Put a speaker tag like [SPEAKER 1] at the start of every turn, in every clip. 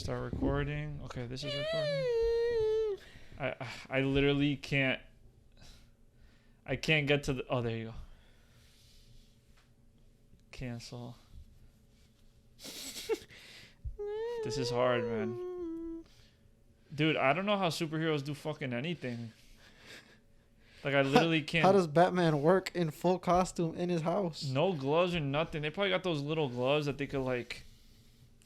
[SPEAKER 1] Start recording. Okay, this is recording. I literally can't. I can't get to the. Oh, there you go. Cancel. This is hard, man. Dude, I don't know how superheroes do fucking anything. Like, I literally can't.
[SPEAKER 2] How does Batman work in full costume in his house?
[SPEAKER 1] No gloves or nothing. They probably got those little gloves that they could, like,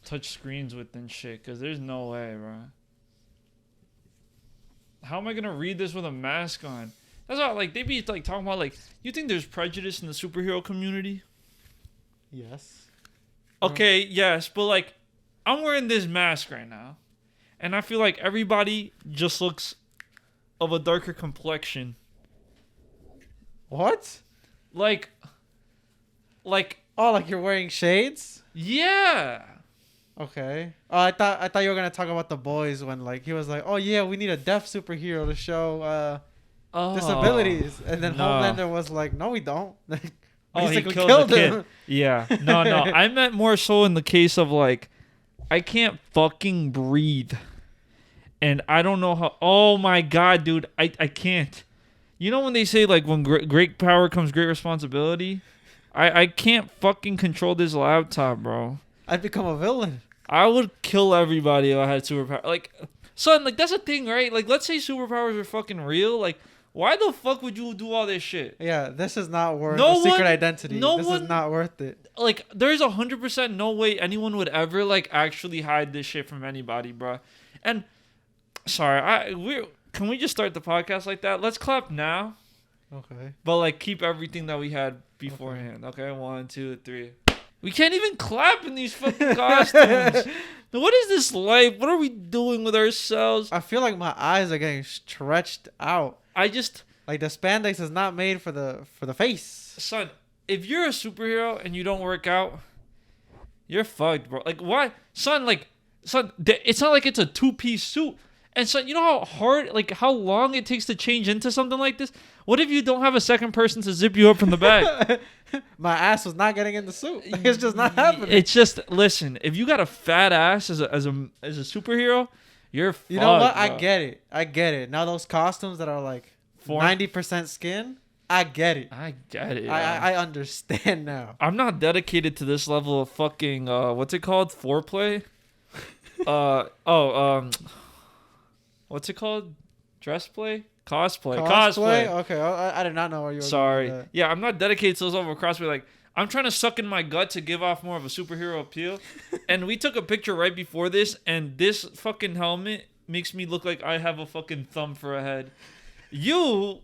[SPEAKER 1] touch screens with and shit. Because there's no way, bro. How am I going to read this with a mask on? That's why, like, they be, like, talking about, like, you think there's prejudice in the superhero community?
[SPEAKER 2] Yes.
[SPEAKER 1] Okay, yes. But, like, I'm wearing this mask right now. And I feel like everybody just looks of a darker complexion.
[SPEAKER 2] What?
[SPEAKER 1] Like.
[SPEAKER 2] Oh, like you're wearing shades?
[SPEAKER 1] Yeah.
[SPEAKER 2] Okay. Oh, I thought you were gonna talk about The Boys when like he was like, oh yeah, we need a deaf superhero to show disabilities, and then
[SPEAKER 1] no.
[SPEAKER 2] Homelander was like, no, we don't.
[SPEAKER 1] Basically he killed him. Yeah. No. I meant more so in the case of like, I can't fucking breathe, and I don't know how. Oh my god, dude, I can't. You know when they say like when great power comes great responsibility? I can't fucking control this laptop, bro.
[SPEAKER 2] I'd become a villain.
[SPEAKER 1] I would kill everybody if I had superpower. Like, son, like that's a thing, right? Like, let's say superpowers were fucking real. Like, why the fuck would you do all this shit?
[SPEAKER 2] Yeah, this is not worth a secret identity. This is not worth it.
[SPEAKER 1] Like, there's 100% no way anyone would ever like actually hide this shit from anybody, bro. And sorry, can we just start the podcast like that? Let's clap now.
[SPEAKER 2] Okay.
[SPEAKER 1] But like keep everything that we had beforehand. Okay, 1, 2, 3. We can't even clap in these fucking costumes. What is this life? What are we doing with ourselves?
[SPEAKER 2] I feel like my eyes are getting stretched out.
[SPEAKER 1] Like
[SPEAKER 2] the spandex is not made for the face.
[SPEAKER 1] Son, if you're a superhero and you don't work out, you're fucked, bro. Like why? Son, it's not like it's a 2-piece suit. And so, you know how hard, like how long it takes to change into something like this? What if you don't have a second person to zip you up from the back?
[SPEAKER 2] My ass was not getting in the suit. It's just not happening.
[SPEAKER 1] It's just, listen, if you got a fat ass as a superhero, you're fucked.
[SPEAKER 2] You know what?
[SPEAKER 1] Bro.
[SPEAKER 2] I get it. Now those costumes that are like 90% skin, I get it. I understand now.
[SPEAKER 1] I'm not dedicated to this level of fucking, what's it called? Foreplay? What's it called? Dress play? Cosplay.
[SPEAKER 2] Okay, I did not know where you were.
[SPEAKER 1] Sorry.
[SPEAKER 2] Going with that.
[SPEAKER 1] Yeah, I'm not dedicated to those level of cosplay. Like, I'm trying to suck in my gut to give off more of a superhero appeal. And we took a picture right before this, and this fucking helmet makes me look like I have a fucking thumb for a head. If you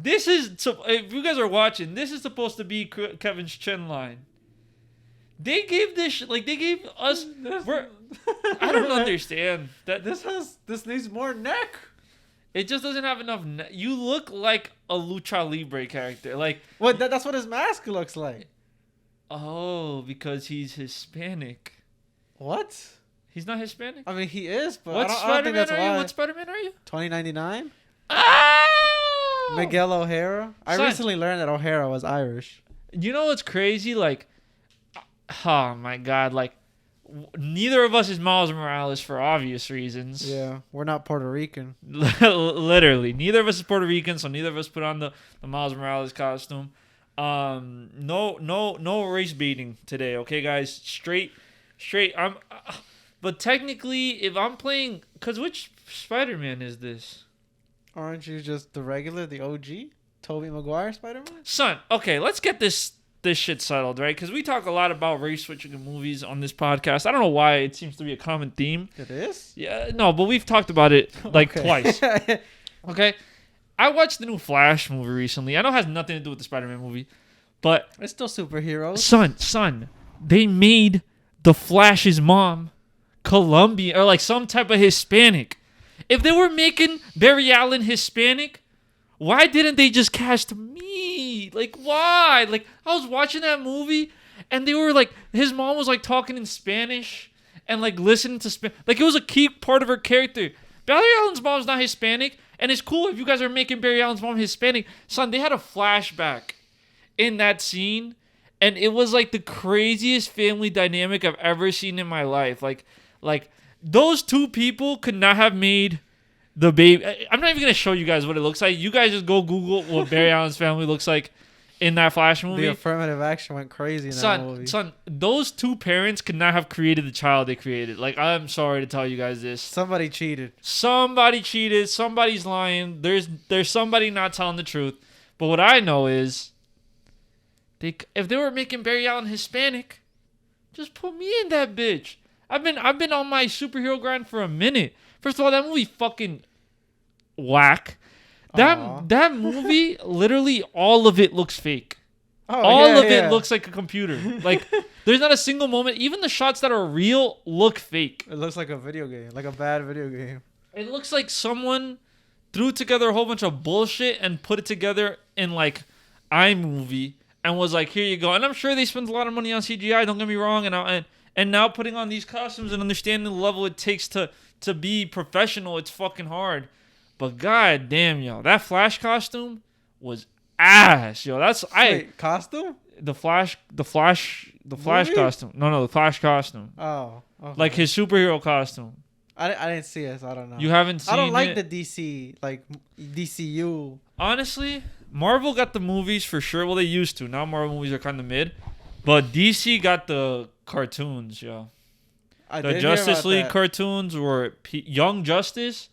[SPEAKER 1] guys are watching, this is supposed to be Kevin's chin line. They gave this they gave us. I don't understand that.
[SPEAKER 2] This needs more neck.
[SPEAKER 1] It just doesn't have enough. You look like a Lucha Libre character. Like
[SPEAKER 2] what? That's what his mask looks like.
[SPEAKER 1] Oh, because he's Hispanic.
[SPEAKER 2] What?
[SPEAKER 1] He's not Hispanic?
[SPEAKER 2] I mean, he is, but
[SPEAKER 1] I don't think that's why. What Spider-Man are you?
[SPEAKER 2] 2099.
[SPEAKER 1] Oh!
[SPEAKER 2] Miguel O'Hara. I recently learned that O'Hara was Irish.
[SPEAKER 1] You know what's crazy? Like, oh my god! Like, neither of us is Miles Morales for obvious reasons.
[SPEAKER 2] Yeah, we're not Puerto Rican.
[SPEAKER 1] Literally, neither of us is Puerto Rican, so neither of us put on the Miles Morales costume. No race baiting today, okay, guys? Straight. But technically, if I'm playing, cause which Spider-Man is this?
[SPEAKER 2] Aren't you just the regular, the OG, Tobey Maguire Spider-Man?
[SPEAKER 1] Son, okay, let's get this shit settled, right? Because we talk a lot about race switching in movies on this podcast. I don't know why it seems to be a common theme.
[SPEAKER 2] It is?
[SPEAKER 1] Yeah, no, but we've talked about it like twice. Okay? I watched the new Flash movie recently. I know it has nothing to do with the Spider-Man movie, but
[SPEAKER 2] it's still superheroes.
[SPEAKER 1] Son, they made the Flash's mom Colombian or like some type of Hispanic. If they were making Barry Allen Hispanic, why didn't they just cast me? Like, why? Like, I was watching that movie, and they were like, his mom was like talking in Spanish and like listening to Spanish. Like, it was a key part of her character. Barry Allen's mom's not Hispanic, and it's cool if you guys are making Barry Allen's mom Hispanic. Son, they had a flashback in that scene, and it was like the craziest family dynamic I've ever seen in my life. Like Like, those two people could not have made the baby. I'm not even gonna show you guys what it looks like. You guys just go Google what Barry Allen's family looks like in that Flash movie.
[SPEAKER 2] The affirmative action went crazy in that movie.
[SPEAKER 1] Son, those two parents could not have created the child they created. Like, I'm sorry to tell you guys this.
[SPEAKER 2] Somebody cheated.
[SPEAKER 1] Somebody cheated. Somebody's lying. There's somebody not telling the truth. But what I know is, if they were making Barry Allen Hispanic, just put me in that bitch. I've been on my superhero grind for a minute. First of all, that movie fucking whack. That movie, literally all of it looks fake. All of it looks like a computer. Like, there's not a single moment. Even the shots that are real look fake.
[SPEAKER 2] It looks like a video game, like a bad video game.
[SPEAKER 1] It looks like someone threw together a whole bunch of bullshit and put it together in like iMovie and was like, here you go. And I'm sure they spent a lot of money on CGI. Don't get me wrong. And now putting on these costumes and understanding the level it takes to be professional, it's fucking hard. But god damn, yo, that Flash costume was ass, yo.
[SPEAKER 2] Wait, costume?
[SPEAKER 1] The Flash costume. No, the Flash costume.
[SPEAKER 2] Oh, okay.
[SPEAKER 1] Like his superhero costume.
[SPEAKER 2] I didn't see it, so I don't know.
[SPEAKER 1] You haven't seen it?
[SPEAKER 2] I don't like the DC, like DCU.
[SPEAKER 1] Honestly, Marvel got the movies for sure. Well, they used to. Now Marvel movies are kind of mid. But DC got the cartoons, yo. The Justice League cartoons were Young Justice.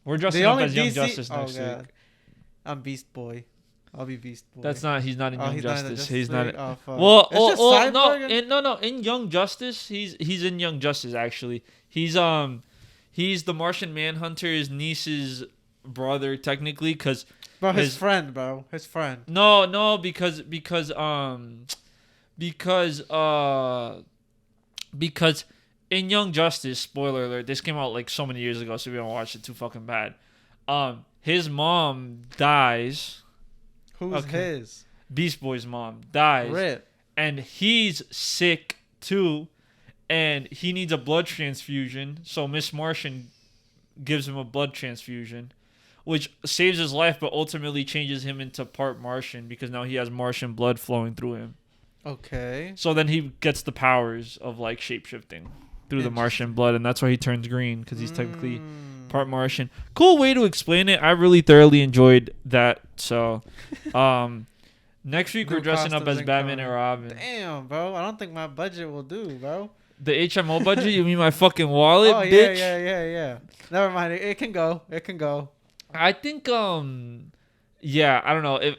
[SPEAKER 1] We're dressing up as Young Justice next week.
[SPEAKER 2] I'm Beast Boy. I'll be Beast Boy.
[SPEAKER 1] He's not in Young Justice. He's not. In Young Justice, he's in Young Justice actually. He's the Martian Manhunter, his niece's brother technically, because
[SPEAKER 2] his friend.
[SPEAKER 1] No, because in Young Justice, spoiler alert, this came out like so many years ago, so we don't watch it too fucking bad. His mom dies.
[SPEAKER 2] Who's his?
[SPEAKER 1] Beast Boy's mom dies.
[SPEAKER 2] Rip.
[SPEAKER 1] And he's sick too, and he needs a blood transfusion. So Miss Martian gives him a blood transfusion, which saves his life, but ultimately changes him into part Martian because now he has Martian blood flowing through him.
[SPEAKER 2] Okay.
[SPEAKER 1] So then he gets the powers of like shapeshifting through the Martian blood, and that's why he turns green because he's technically part Martian. Cool way to explain it. I really thoroughly enjoyed that. So, next week we're dressing up as Batman and Robin.
[SPEAKER 2] Damn, bro. I don't think my budget will do, bro.
[SPEAKER 1] The HMO budget? You mean my fucking wallet, bitch?
[SPEAKER 2] Yeah. Never mind. It can go.
[SPEAKER 1] I think, yeah, I don't know.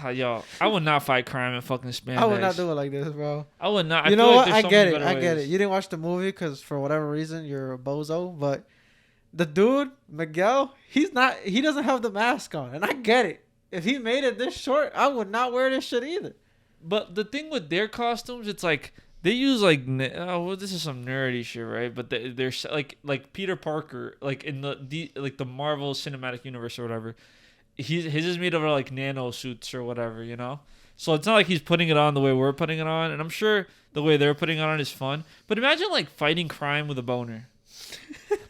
[SPEAKER 1] Yo, I would not fight crime in fucking spandex.
[SPEAKER 2] I would not do it like this, bro.
[SPEAKER 1] I would not.
[SPEAKER 2] You know what? I get it. You didn't watch the movie because for whatever reason you're a bozo, but the dude, Miguel, he doesn't have the mask on, and I get it. If he made it this short, I would not wear this shit either.
[SPEAKER 1] But the thing with their costumes, it's like they use like, this is some nerdy shit, right? But they're like Peter Parker, like in the Marvel Cinematic Universe or whatever. His is made of like nano suits or whatever, you know? So it's not like he's putting it on the way we're putting it on. And I'm sure the way they're putting it on is fun. But imagine like fighting crime with a boner.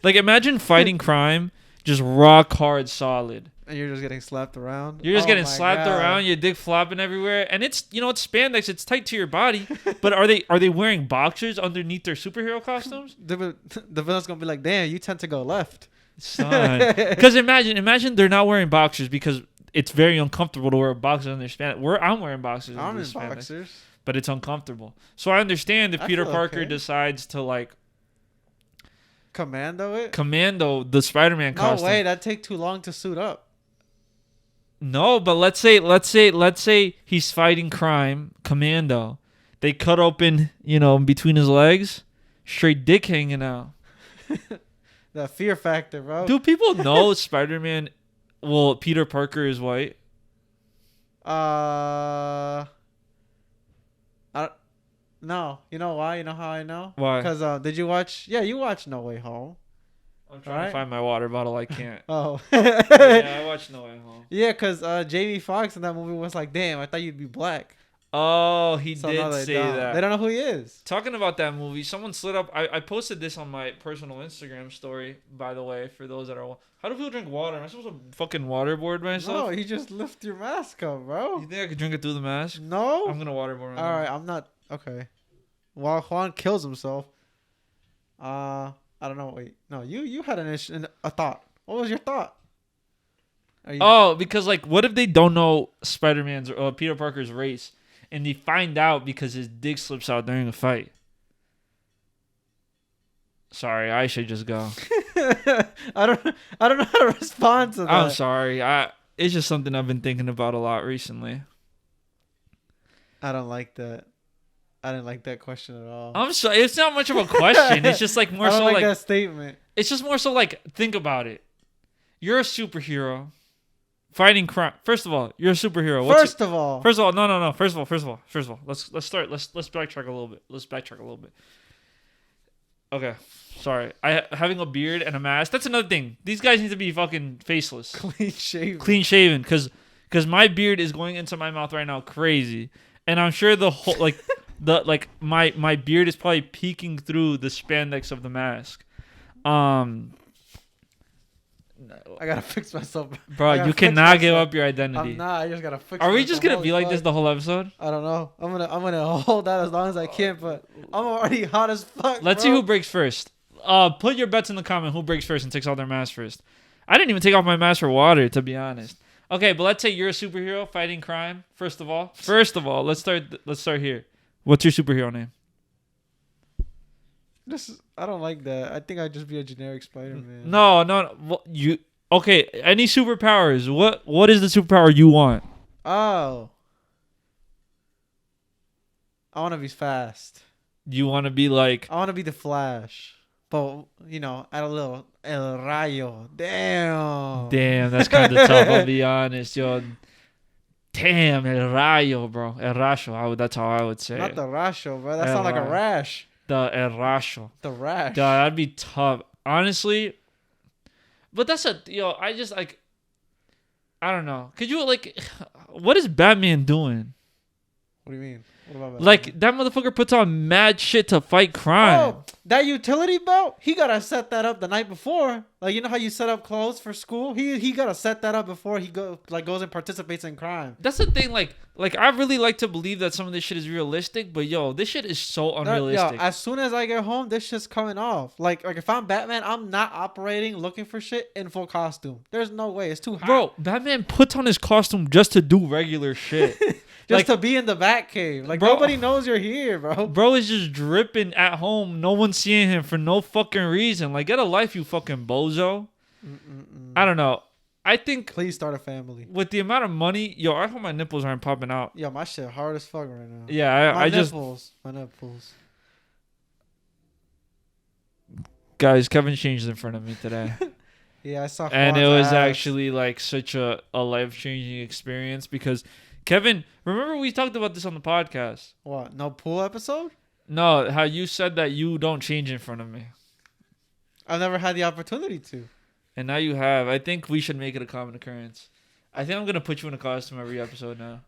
[SPEAKER 1] Like imagine fighting crime just rock hard solid.
[SPEAKER 2] And you're just getting slapped around.
[SPEAKER 1] You're just getting slapped around, your dick flopping everywhere. And it's, it's spandex, it's tight to your body. But are they wearing boxers underneath their superhero costumes?
[SPEAKER 2] The villain's going to be like, damn, you tend to go left.
[SPEAKER 1] Son, because imagine they're not wearing boxers because it's very uncomfortable to wear boxers under spandex. I'm wearing boxers.
[SPEAKER 2] I'm in boxers,
[SPEAKER 1] but it's uncomfortable. So I understand if Peter Parker decides to like
[SPEAKER 2] commando
[SPEAKER 1] the Spider-Man costume.
[SPEAKER 2] No way, that'd take too long to suit up.
[SPEAKER 1] No, but let's say he's fighting crime, commando. They cut open, between his legs, straight dick hanging out.
[SPEAKER 2] The fear factor, bro.
[SPEAKER 1] Do people know Spider-Man? Well, Peter Parker is white.
[SPEAKER 2] No. You know why? You know how I know?
[SPEAKER 1] Why?
[SPEAKER 2] Because did you watch? Yeah, you watched No Way Home.
[SPEAKER 1] I'm trying to find my water bottle. I can't.
[SPEAKER 2] Oh.
[SPEAKER 1] Yeah, I watched No Way Home.
[SPEAKER 2] Yeah, because Jamie Foxx in that movie was like, "Damn, I thought you'd be black."
[SPEAKER 1] Oh, he did say that.
[SPEAKER 2] They don't know who he is.
[SPEAKER 1] Talking about that movie, someone slid up. I posted this on my personal Instagram story, by the way, for those that are... How do people drink water? Am I supposed to fucking waterboard myself?
[SPEAKER 2] No, you just lift your mask up, bro.
[SPEAKER 1] You think I could drink it through the mask?
[SPEAKER 2] No.
[SPEAKER 1] I'm going to waterboard myself.
[SPEAKER 2] All right, I'm not... Okay. While Juan kills himself. I don't know. Wait, no, you had a thought. What was your thought?
[SPEAKER 1] Because like, what if they don't know Spider-Man's or Peter Parker's race, and they find out because his dick slips out during a fight? Sorry, I should just go.
[SPEAKER 2] I don't know how to respond to that.
[SPEAKER 1] I'm sorry. It's just something I've been thinking about a lot recently.
[SPEAKER 2] I don't like that. I didn't like that question at all.
[SPEAKER 1] I'm sorry. It's not much of a question. It's just like more
[SPEAKER 2] I don't
[SPEAKER 1] so
[SPEAKER 2] like
[SPEAKER 1] like
[SPEAKER 2] that statement.
[SPEAKER 1] It's just more so like, think about it. You're a superhero fighting crime. First of all, you're a superhero.
[SPEAKER 2] First of all,
[SPEAKER 1] no. First of all, let's start. Let's backtrack a little bit. Okay, sorry. Having a beard and a mask. That's another thing. These guys need to be fucking faceless, clean shaven. Because my beard is going into my mouth right now, crazy, and I'm sure the whole my beard is probably peeking through the spandex of the mask.
[SPEAKER 2] I gotta fix myself,
[SPEAKER 1] bro. You cannot give up your identity.
[SPEAKER 2] I'm not. I just gotta fix.
[SPEAKER 1] Are we just gonna be like this the whole episode?
[SPEAKER 2] I don't know. I'm gonna hold that as long as I can, but I'm already hot as fuck.
[SPEAKER 1] Let's see who breaks first. Put your bets in the comment. Who breaks first and takes off their mask first? I didn't even take off my mask for water, to be honest. Okay, but let's say you're a superhero fighting crime. First of all, let's start here. What's your superhero name?
[SPEAKER 2] I don't like that. I think I'd just be a generic Spider-Man.
[SPEAKER 1] No. Okay? Any superpowers? What is the superpower you want?
[SPEAKER 2] Oh, I want to be fast.
[SPEAKER 1] You want to be like?
[SPEAKER 2] I want to be the Flash, but add a little El Rayo. Damn,
[SPEAKER 1] that's kind of tough. I'll be honest, yo. Damn, El Rayo, bro. El Rayo. That's how I would say.
[SPEAKER 2] Not the Rasho, bro. That sounds like a rash.
[SPEAKER 1] The El Rayo.
[SPEAKER 2] The rash.
[SPEAKER 1] Duh, that'd be tough, honestly. But that's I just like, I don't know. Could you what is Batman doing?
[SPEAKER 2] What do you mean? What about Batman?
[SPEAKER 1] Like, that motherfucker puts on mad shit to fight crime.
[SPEAKER 2] Oh, that utility belt? He gotta set that up the night before. Like, you know how you set up clothes for school? He gotta set that up before he goes and participates in crime.
[SPEAKER 1] That's the thing. Like I really like to believe that some of this shit is realistic, but this shit is so unrealistic.
[SPEAKER 2] As soon as I get home, this shit's coming off. Like if I'm Batman, I'm not operating, looking for shit in full costume. There's no way. It's too hot.
[SPEAKER 1] Bro, Batman puts on his costume just to do regular shit.
[SPEAKER 2] Just to be in the Batcave. Like, bro, nobody knows you're here, bro.
[SPEAKER 1] Bro is just dripping at home. No one's seeing him for no fucking reason. Like, get a life, you fucking bozo. I don't know. I think...
[SPEAKER 2] Please start a family.
[SPEAKER 1] With the amount of money... I hope my nipples aren't popping out.
[SPEAKER 2] Yo, my shit hard as fuck right now.
[SPEAKER 1] Yeah,
[SPEAKER 2] My nipples.
[SPEAKER 1] Guys, Kevin changed in front of me today.
[SPEAKER 2] Yeah, I saw.
[SPEAKER 1] And it was actually like such a life-changing experience because... Kevin, remember we talked about this on the podcast.
[SPEAKER 2] What? No pool episode?
[SPEAKER 1] No, how you said that you don't change in front of me.
[SPEAKER 2] I've never had the opportunity to.
[SPEAKER 1] And now you have. I think we should make it a common occurrence. I think I'm going to put you in a costume every episode now.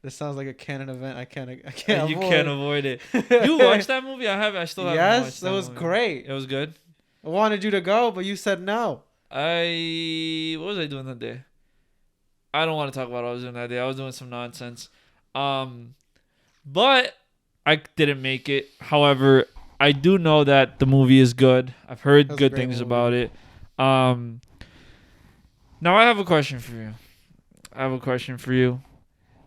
[SPEAKER 2] This sounds like a Canon event. I can't
[SPEAKER 1] you can't avoid it. You watched that movie? I still haven't watched
[SPEAKER 2] Yes,
[SPEAKER 1] that
[SPEAKER 2] it was
[SPEAKER 1] movie.
[SPEAKER 2] great.
[SPEAKER 1] It was good?
[SPEAKER 2] I wanted you to go, but you said no.
[SPEAKER 1] What was I doing that day? I don't want to talk about what I was doing that day. I was doing some nonsense. But I didn't make it. However, I do know that the movie is good. I've heard good things about it. Now I have a question for you.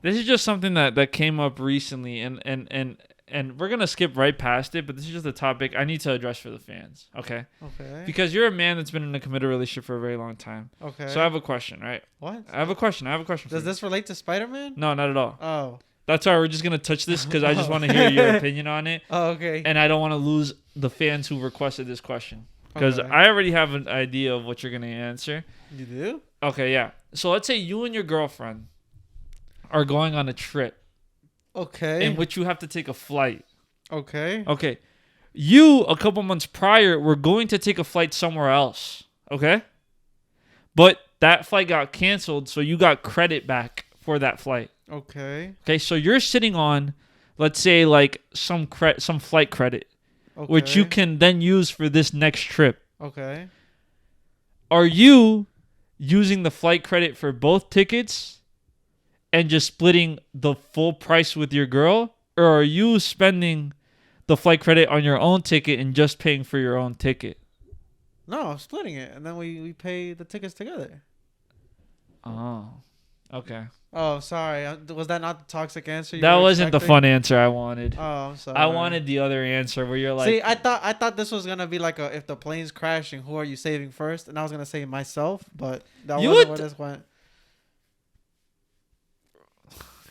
[SPEAKER 1] This is just something that came up recently, and we're gonna skip right past it, but this is just a topic I need to address for the fans. Okay.
[SPEAKER 2] Okay.
[SPEAKER 1] Because you're a man that's been in a committed relationship for a very long time.
[SPEAKER 2] Okay.
[SPEAKER 1] So I have a question, right?
[SPEAKER 2] What?
[SPEAKER 1] I have a question.
[SPEAKER 2] Does this relate to Spider-Man?
[SPEAKER 1] No, not at all.
[SPEAKER 2] Oh.
[SPEAKER 1] That's why we're just gonna touch this because I just want to hear your opinion on it.
[SPEAKER 2] Oh, okay.
[SPEAKER 1] And I don't want to lose the fans who requested this question because
[SPEAKER 2] Okay.
[SPEAKER 1] I already have an idea of what you're gonna answer.
[SPEAKER 2] You do?
[SPEAKER 1] Okay, yeah. So let's say you and your girlfriend are going on a trip.
[SPEAKER 2] Okay.
[SPEAKER 1] In which you have to take a flight.
[SPEAKER 2] Okay.
[SPEAKER 1] Okay. You, a couple months prior, were going to take a flight somewhere else. Okay? But that flight got canceled, so you got credit back for that flight.
[SPEAKER 2] Okay.
[SPEAKER 1] Okay, so you're sitting on, let's say, like some flight credit, which you can then use for this next trip.
[SPEAKER 2] Okay.
[SPEAKER 1] Are you using the flight credit for both tickets and just splitting the full price with your girl? Or are you spending the flight credit on your own ticket and just paying for your own ticket?
[SPEAKER 2] No, I'm splitting it, and then we pay the tickets together.
[SPEAKER 1] Oh, okay.
[SPEAKER 2] Oh, sorry. Was that not the toxic answer?
[SPEAKER 1] That wasn't the fun answer I wanted.
[SPEAKER 2] Oh, I'm sorry.
[SPEAKER 1] I wanted the other answer where you're like,
[SPEAKER 2] see, I thought this was gonna be like if the plane's crashing, who are you saving first? And I was gonna say myself, but that wasn't where this went.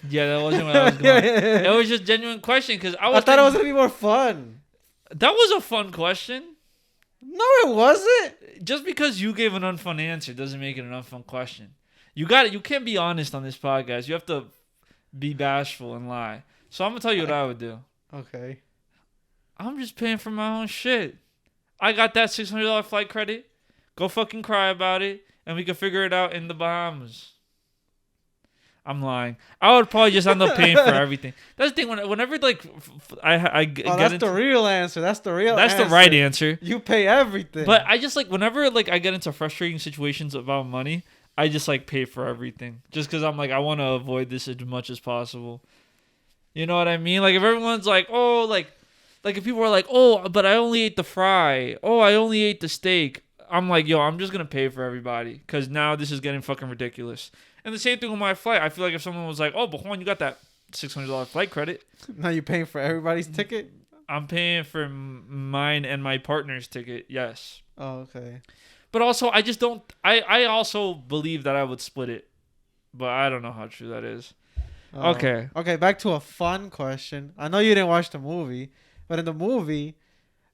[SPEAKER 1] Yeah, that wasn't what I was going. It was just a genuine question because I
[SPEAKER 2] thought it was gonna be more fun.
[SPEAKER 1] That was a fun question.
[SPEAKER 2] No, it wasn't.
[SPEAKER 1] Just because you gave an unfun answer doesn't make it an unfun question. You can't be honest on this podcast. You have to be bashful and lie. So I'm gonna tell you what I would do.
[SPEAKER 2] Okay.
[SPEAKER 1] I'm just paying for my own shit. I got that $600 flight credit. Go fucking cry about it, and we can figure it out in the Bahamas. I'm lying. I would probably just end up paying for everything. That's the thing. Whenever like I get
[SPEAKER 2] that's the real answer. That's the real.
[SPEAKER 1] That's
[SPEAKER 2] answer.
[SPEAKER 1] the right answer.
[SPEAKER 2] You pay everything.
[SPEAKER 1] But I just like whenever like I get into frustrating situations about money, I just like pay for everything just because I'm like I want to avoid this as much as possible. You know what I mean? Like if everyone's like, oh, like if people are like, oh, but I only ate the fry. Oh, I only ate the steak. I'm like, yo, I'm just gonna pay for everybody because now this is getting fucking ridiculous. And the same thing with my flight. I feel like if someone was like, oh, but Juan, you got that $600 flight credit.
[SPEAKER 2] Now you're paying for everybody's ticket?
[SPEAKER 1] I'm paying for mine and my partner's ticket. Yes.
[SPEAKER 2] Oh, okay.
[SPEAKER 1] But also, I just don't. I also believe that I would split it, but I don't know how true that is. Okay.
[SPEAKER 2] Okay. Back to a fun question. I know you didn't watch the movie, but in the movie,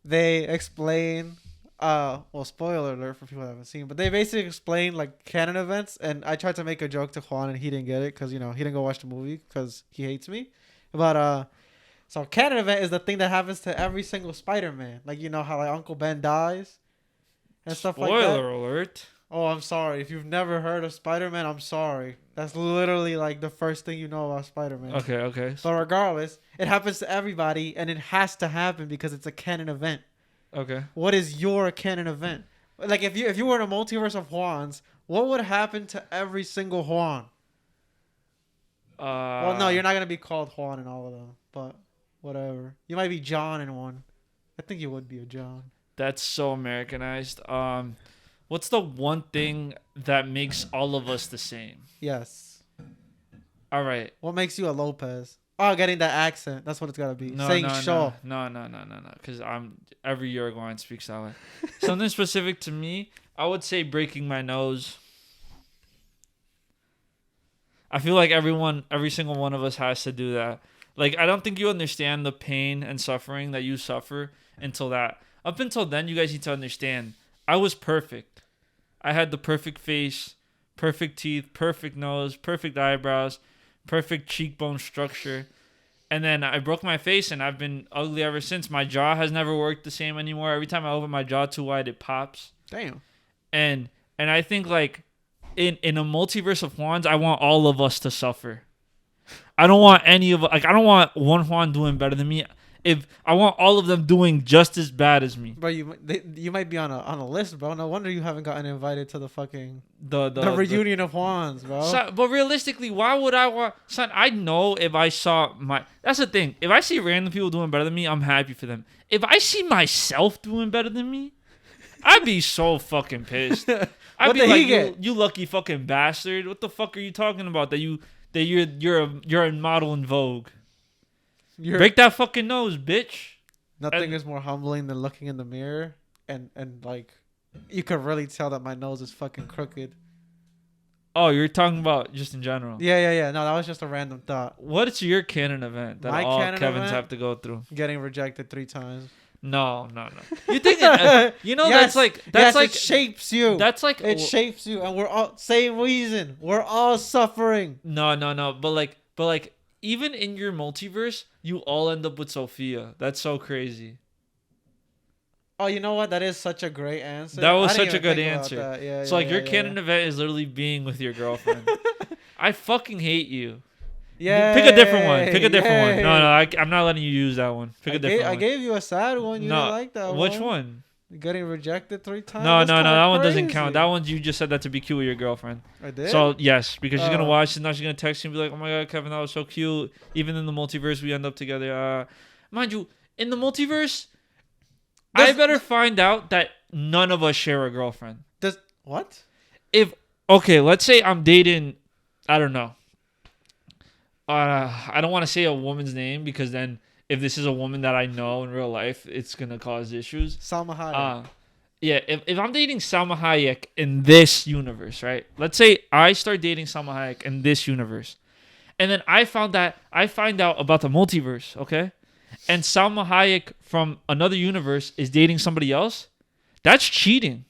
[SPEAKER 2] they explain. Well, spoiler alert for people who haven't seen, but they basically explain like canon events, and I tried to make a joke to Juan, and he didn't get it because he didn't go watch the movie because he hates me. But so canon event is the thing that happens to every single Spider-Man, like how like Uncle Ben dies. And stuff like that.
[SPEAKER 1] Spoiler alert.
[SPEAKER 2] Oh, I'm sorry. If you've never heard of Spider-Man, I'm sorry. That's literally like the first thing you know about Spider-Man.
[SPEAKER 1] Okay.
[SPEAKER 2] So regardless, it happens to everybody, and it has to happen because it's a canon event.
[SPEAKER 1] Okay.
[SPEAKER 2] What is your canon event? Like if you were in a multiverse of Juans, what would happen to every single Juan? Well, no, you're not gonna be called Juan in all of them, but whatever. You might be John in one. I think you would be a John.
[SPEAKER 1] That's so Americanized. What's the one thing that makes all of us the same?
[SPEAKER 2] Yes.
[SPEAKER 1] All right.
[SPEAKER 2] What makes you a Lopez? Oh, getting that accent. That's what it's gotta be. Saying Shaw.
[SPEAKER 1] No. Because every Uruguayan speaks that way. Something specific to me, I would say breaking my nose. I feel like every single one of us has to do that. Like, I don't think you understand the pain and suffering that you suffer until that. Up until then, you guys need to understand, I was perfect. I had the perfect face, perfect teeth, perfect nose, perfect eyebrows, perfect cheekbone structure. And then I broke my face, and I've been ugly ever since. My jaw has never worked the same anymore. Every time I open my jaw too wide, it pops.
[SPEAKER 2] Damn.
[SPEAKER 1] And I think, like, in a multiverse of Juans, I want all of us to suffer. I don't want I don't want one Juan doing better than me. If I want all of them doing just as bad as me.
[SPEAKER 2] Bro, you might be on a list, bro. No wonder you haven't gotten invited to the fucking
[SPEAKER 1] the
[SPEAKER 2] reunion of Juans, bro.
[SPEAKER 1] Son, but realistically, why would I want? Son, I know if I saw that's the thing. If I see random people doing better than me, I'm happy for them. If I see myself doing better than me, I'd be so fucking pissed. I'd be like, you lucky fucking bastard. What the fuck are you talking about? That you're a model in Vogue. Break that fucking nose, bitch.
[SPEAKER 2] Nothing is more humbling than looking in the mirror and like you could really tell that my nose is fucking crooked.
[SPEAKER 1] Oh, you're talking about just in general.
[SPEAKER 2] Yeah. No, that was just a random thought.
[SPEAKER 1] What's your canon event that all Kevins have to go through?
[SPEAKER 2] Getting rejected 3 times.
[SPEAKER 1] No. You think yes, that's like
[SPEAKER 2] it shapes you.
[SPEAKER 1] That's like
[SPEAKER 2] it shapes you, and we're all same reason. We're all suffering.
[SPEAKER 1] No. But like even in your multiverse, you all end up with Sophia. That's so crazy.
[SPEAKER 2] Oh, you know what? That is such a great answer.
[SPEAKER 1] That was such a good answer.
[SPEAKER 2] Yeah,
[SPEAKER 1] so your canon event is literally being with your girlfriend. I fucking hate you.
[SPEAKER 2] Yeah.
[SPEAKER 1] Pick a different one. No. I'm not letting you use that one. Pick a different one.
[SPEAKER 2] I gave you a sad one. You didn't like that one.
[SPEAKER 1] Which one?
[SPEAKER 2] Getting rejected 3 times.
[SPEAKER 1] No. That one doesn't count. That one you just said that to be cute with your girlfriend.
[SPEAKER 2] I did.
[SPEAKER 1] So yes, because she's gonna watch and now she's gonna text you and be like, "Oh my god, Kevin, that was so cute." Even in the multiverse, we end up together. Mind you, in the multiverse, I better find out that none of us share a girlfriend.
[SPEAKER 2] Does what?
[SPEAKER 1] Okay, let's say I'm dating, I don't know. I don't want to say a woman's name because then if this is a woman that I know in real life, it's gonna cause issues.
[SPEAKER 2] Salma Hayek.
[SPEAKER 1] Yeah, if I'm dating Salma Hayek in this universe, right? Let's say I start dating Salma Hayek in this universe, and then I find out about the multiverse, okay? And Salma Hayek from another universe is dating somebody else. That's cheating.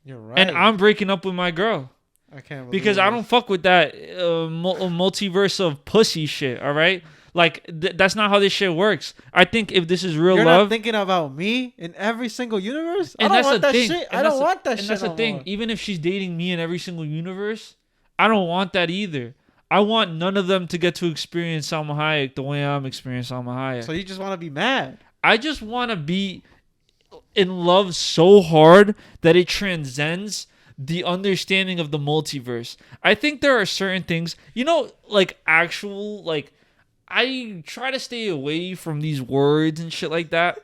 [SPEAKER 2] You're right.
[SPEAKER 1] And I'm breaking up with my girl.
[SPEAKER 2] I can't believe
[SPEAKER 1] because I don't fuck with that multiverse of pussy shit. All right, like that's not how this shit works. I think if this is real
[SPEAKER 2] You're
[SPEAKER 1] love,
[SPEAKER 2] not thinking about me in every single universe.
[SPEAKER 1] And
[SPEAKER 2] I don't want that
[SPEAKER 1] thing.
[SPEAKER 2] shit. I don't want that shit.
[SPEAKER 1] And that's the thing. Even if she's dating me in every single universe, I don't want that either. I want none of them to get to experience Salma Hayek the way I'm experiencing Salma Hayek.
[SPEAKER 2] So you just want to be mad?
[SPEAKER 1] I just want to be in love so hard that it transcends the understanding of the multiverse. I think there are certain things, like actual, like, I try to stay away from these words and shit like that.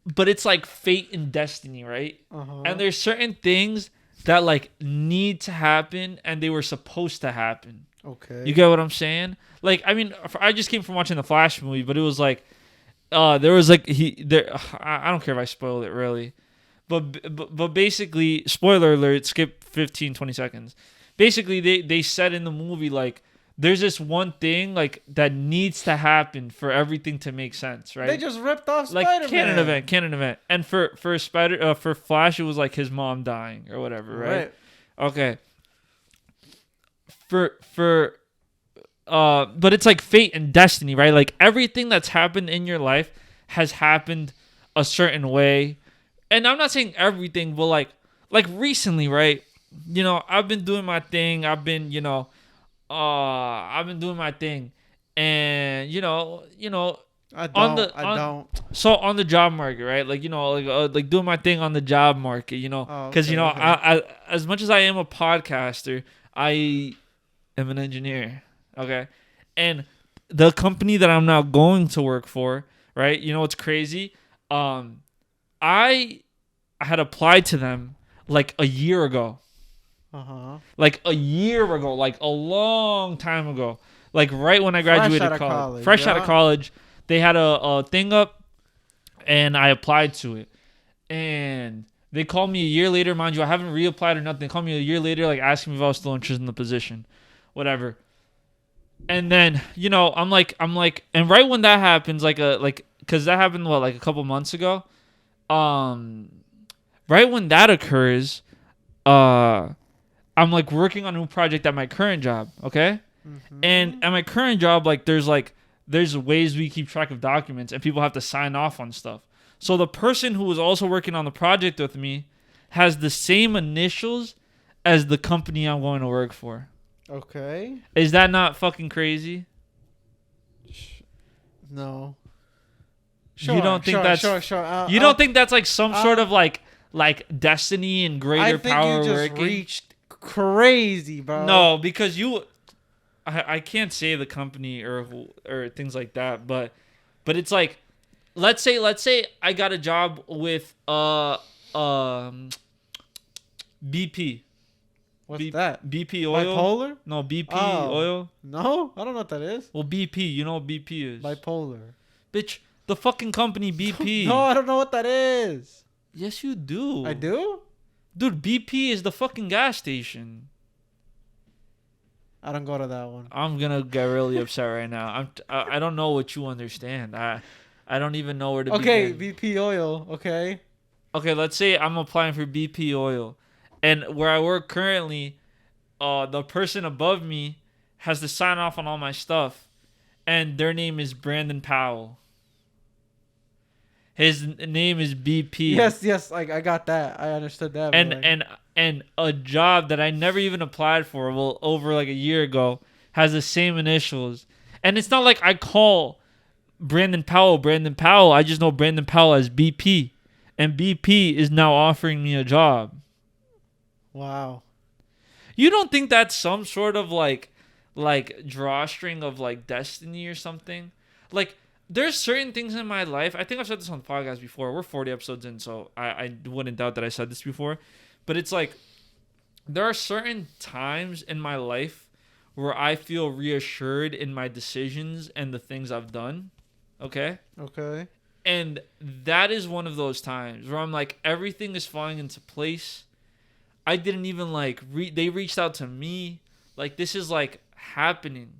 [SPEAKER 1] But it's like fate and destiny, right? Uh-huh. And there's certain things that like need to happen and they were supposed to happen.
[SPEAKER 2] Okay.
[SPEAKER 1] You get what I'm saying? Like, I mean, I just came from watching the Flash movie, but it was like, there was like, I don't care if I spoiled it really. But basically, spoiler alert, skip 15, 20 seconds. Basically, they said in the movie, like, there's this one thing, like, that needs to happen for everything to make sense, right?
[SPEAKER 2] They just ripped off Spiderman.
[SPEAKER 1] Like, canon event. And for Flash, it was, like, his mom dying or whatever, right? Okay. But it's, like, fate and destiny, right? Like, everything that's happened in your life has happened a certain way. And I'm not saying everything, but like recently, right? I've been doing my thing. I've been doing my thing, and
[SPEAKER 2] I don't.
[SPEAKER 1] So on the job market, right? Like like doing my thing on the job market, because I as much as I am a podcaster, I am an engineer, okay, and the company that I'm now going to work for, right? What's crazy? I had applied to them like a year ago. Like a year ago, like a long time ago. Like right when I graduated college. Fresh out of college. They had a thing up and I applied to it. And they called me a year later, mind you, I haven't reapplied or nothing. They called me a year later, like asking me if I was still interested in the position. Whatever. And then, I'm like, and right when that happens, because that happened like a couple months ago. Right when that occurs, I'm like working on a new project at my current job, okay? Mm-hmm. And at my current job, like there's ways we keep track of documents and people have to sign off on stuff. So the person who was also working on the project with me has the same initials as the company I'm going to work for.
[SPEAKER 2] Okay.
[SPEAKER 1] Is that not fucking crazy?
[SPEAKER 2] No.
[SPEAKER 1] Sure, you don't think you don't think that's like some sort of like destiny and greater power working? I think you just
[SPEAKER 2] reached crazy, bro.
[SPEAKER 1] No, because I can't say the company or things like that, but it's like, let's say I got a job with BP.
[SPEAKER 2] What's that?
[SPEAKER 1] BP oil.
[SPEAKER 2] Bipolar?
[SPEAKER 1] No, BP oil.
[SPEAKER 2] No, I don't know what that is.
[SPEAKER 1] Well, BP, you know what BP is?
[SPEAKER 2] Bipolar.
[SPEAKER 1] Bitch, the fucking company BP.
[SPEAKER 2] No, I don't know what that is.
[SPEAKER 1] Yes, you do.
[SPEAKER 2] I do?
[SPEAKER 1] Dude, BP is the fucking gas station.
[SPEAKER 2] I don't go to that one.
[SPEAKER 1] I'm gonna get really upset right now. I don't know what you understand. I don't even know where to begin.
[SPEAKER 2] Okay, BP oil. Okay.
[SPEAKER 1] Okay, let's say I'm applying for BP oil. And where I work currently, the person above me has to sign off on all my stuff. And their name is Brandon Powell. His name is BP.
[SPEAKER 2] Yes, I got that. I understood that.
[SPEAKER 1] And a job that I never even applied for, over like a year ago, has the same initials. And it's not like I call Brandon Powell. I just know Brandon Powell as BP. And BP is now offering me a job.
[SPEAKER 2] Wow.
[SPEAKER 1] You don't think that's some sort of like drawstring of like destiny or something? Like there's certain things in my life. I think I've said this on the podcast before. We're 40 episodes in, so I wouldn't doubt that I said this before. But it's like there are certain times in my life where I feel reassured in my decisions and the things I've done. Okay?
[SPEAKER 2] Okay.
[SPEAKER 1] And that is one of those times where I'm like, everything is falling into place. I didn't even like, they reached out to me. Like, this is like happening.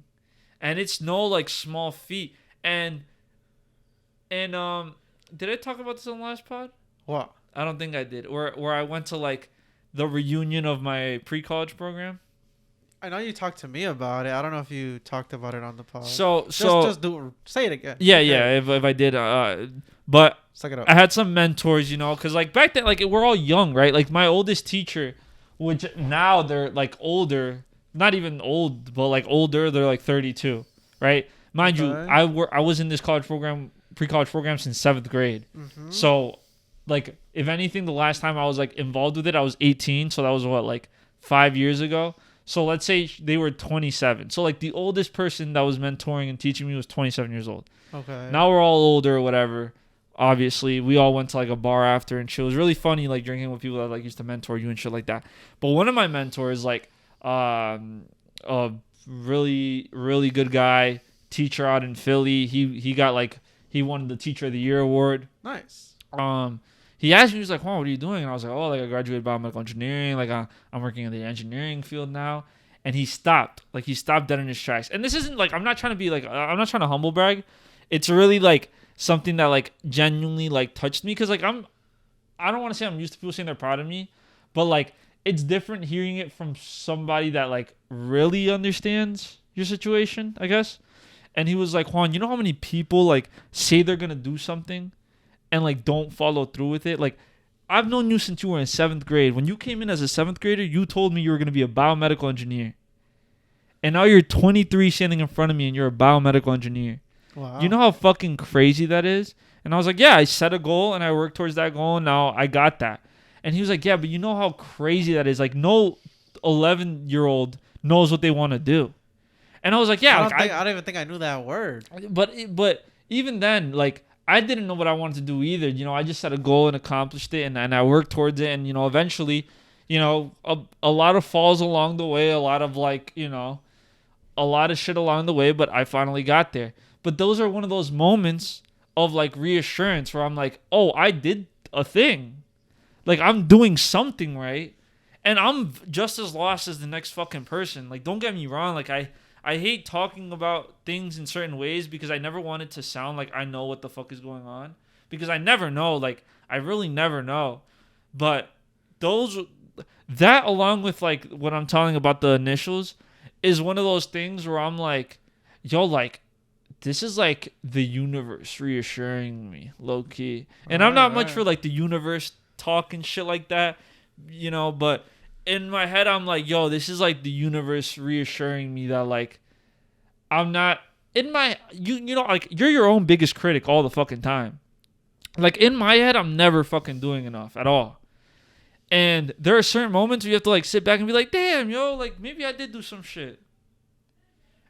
[SPEAKER 1] And it's no like small feat. And did I talk about this on the last pod?
[SPEAKER 2] What?
[SPEAKER 1] I don't think I did. Where I went to like the reunion of my pre-college program.
[SPEAKER 2] I know you talked to me about it. I don't know if you talked about it on the pod.
[SPEAKER 1] So
[SPEAKER 2] just say it again.
[SPEAKER 1] Yeah, yeah. If I did, but
[SPEAKER 2] suck it up.
[SPEAKER 1] I had some mentors, you know, because like back then, like we're all young, right? Like my oldest teacher, which now they're like older, not even old, but like older. They're like 32, right? Mind you, I was in this pre-college program since 7th grade. Mm-hmm. So, like, if anything, the last time I was like involved with it, I was 18. So that was what, like 5 years ago. So let's say they were 27. So like the oldest person that was mentoring and teaching me was 27 years old.
[SPEAKER 2] Okay.
[SPEAKER 1] Now we're all older or whatever. Obviously, we all went to like a bar after and shit. It was really funny, like drinking with people that like used to mentor you and shit like that. But one of my mentors, like, a really, really good guy, teacher out in Philly. He got like, he won the Teacher of the Year award.
[SPEAKER 2] Nice.
[SPEAKER 1] He asked me, he was like, "Juan, what are you doing?" And I was like, "Oh, like I graduated biomedical engineering. Like I'm working in the engineering field now." And he stopped. Like he stopped dead in his tracks. And this isn't like, I'm not trying to be like, I'm not trying to humble brag. It's really like something that like genuinely like touched me. Cause like I don't want to say I'm used to people saying they're proud of me, but like it's different hearing it from somebody that like really understands your situation, I guess. And he was like, "Juan, you know how many people like say they're going to do something and like don't follow through with it? Like I've known you since you were in 7th grade. When you came in as a 7th grader, you told me you were going to be a biomedical engineer. And now you're 23 standing in front of me and you're a biomedical engineer." Wow. You know how fucking crazy that is? And I was like, "Yeah, I set a goal and I worked towards that goal and now I got that." And he was like, "Yeah, but you know how crazy that is? Like no 11-year-old knows what they want to do." And I was like, "Yeah."
[SPEAKER 2] I don't even think I knew that word.
[SPEAKER 1] But even then, like, I didn't know what I wanted to do either. You know, I just set a goal and accomplished it, and I worked towards it. And, you know, eventually, you know, a lot of falls along the way, a lot of, like, you know, a lot of shit along the way, but I finally got there. But those are one of those moments of, like, reassurance where I'm like, oh, I did a thing. Like, I'm doing something right. And I'm just as lost as the next fucking person. Like, don't get me wrong. Like, I hate talking about things in certain ways because I never want it to sound like I know what the fuck is going on. Because I never know. Like, I really never know. But that along with, like, what I'm telling about the initials is one of those things where I'm like, yo, like, this is, like, the universe reassuring me, low-key. And I'm not much for, like, the universe talk and shit like that, you know, but in my head, I'm like, yo, this is like the universe reassuring me that like I'm not in my you know, like you're your own biggest critic all the fucking time. Like in my head, I'm never fucking doing enough at all. And there are certain moments where you have to like sit back and be like, damn, yo, like maybe I did do some shit.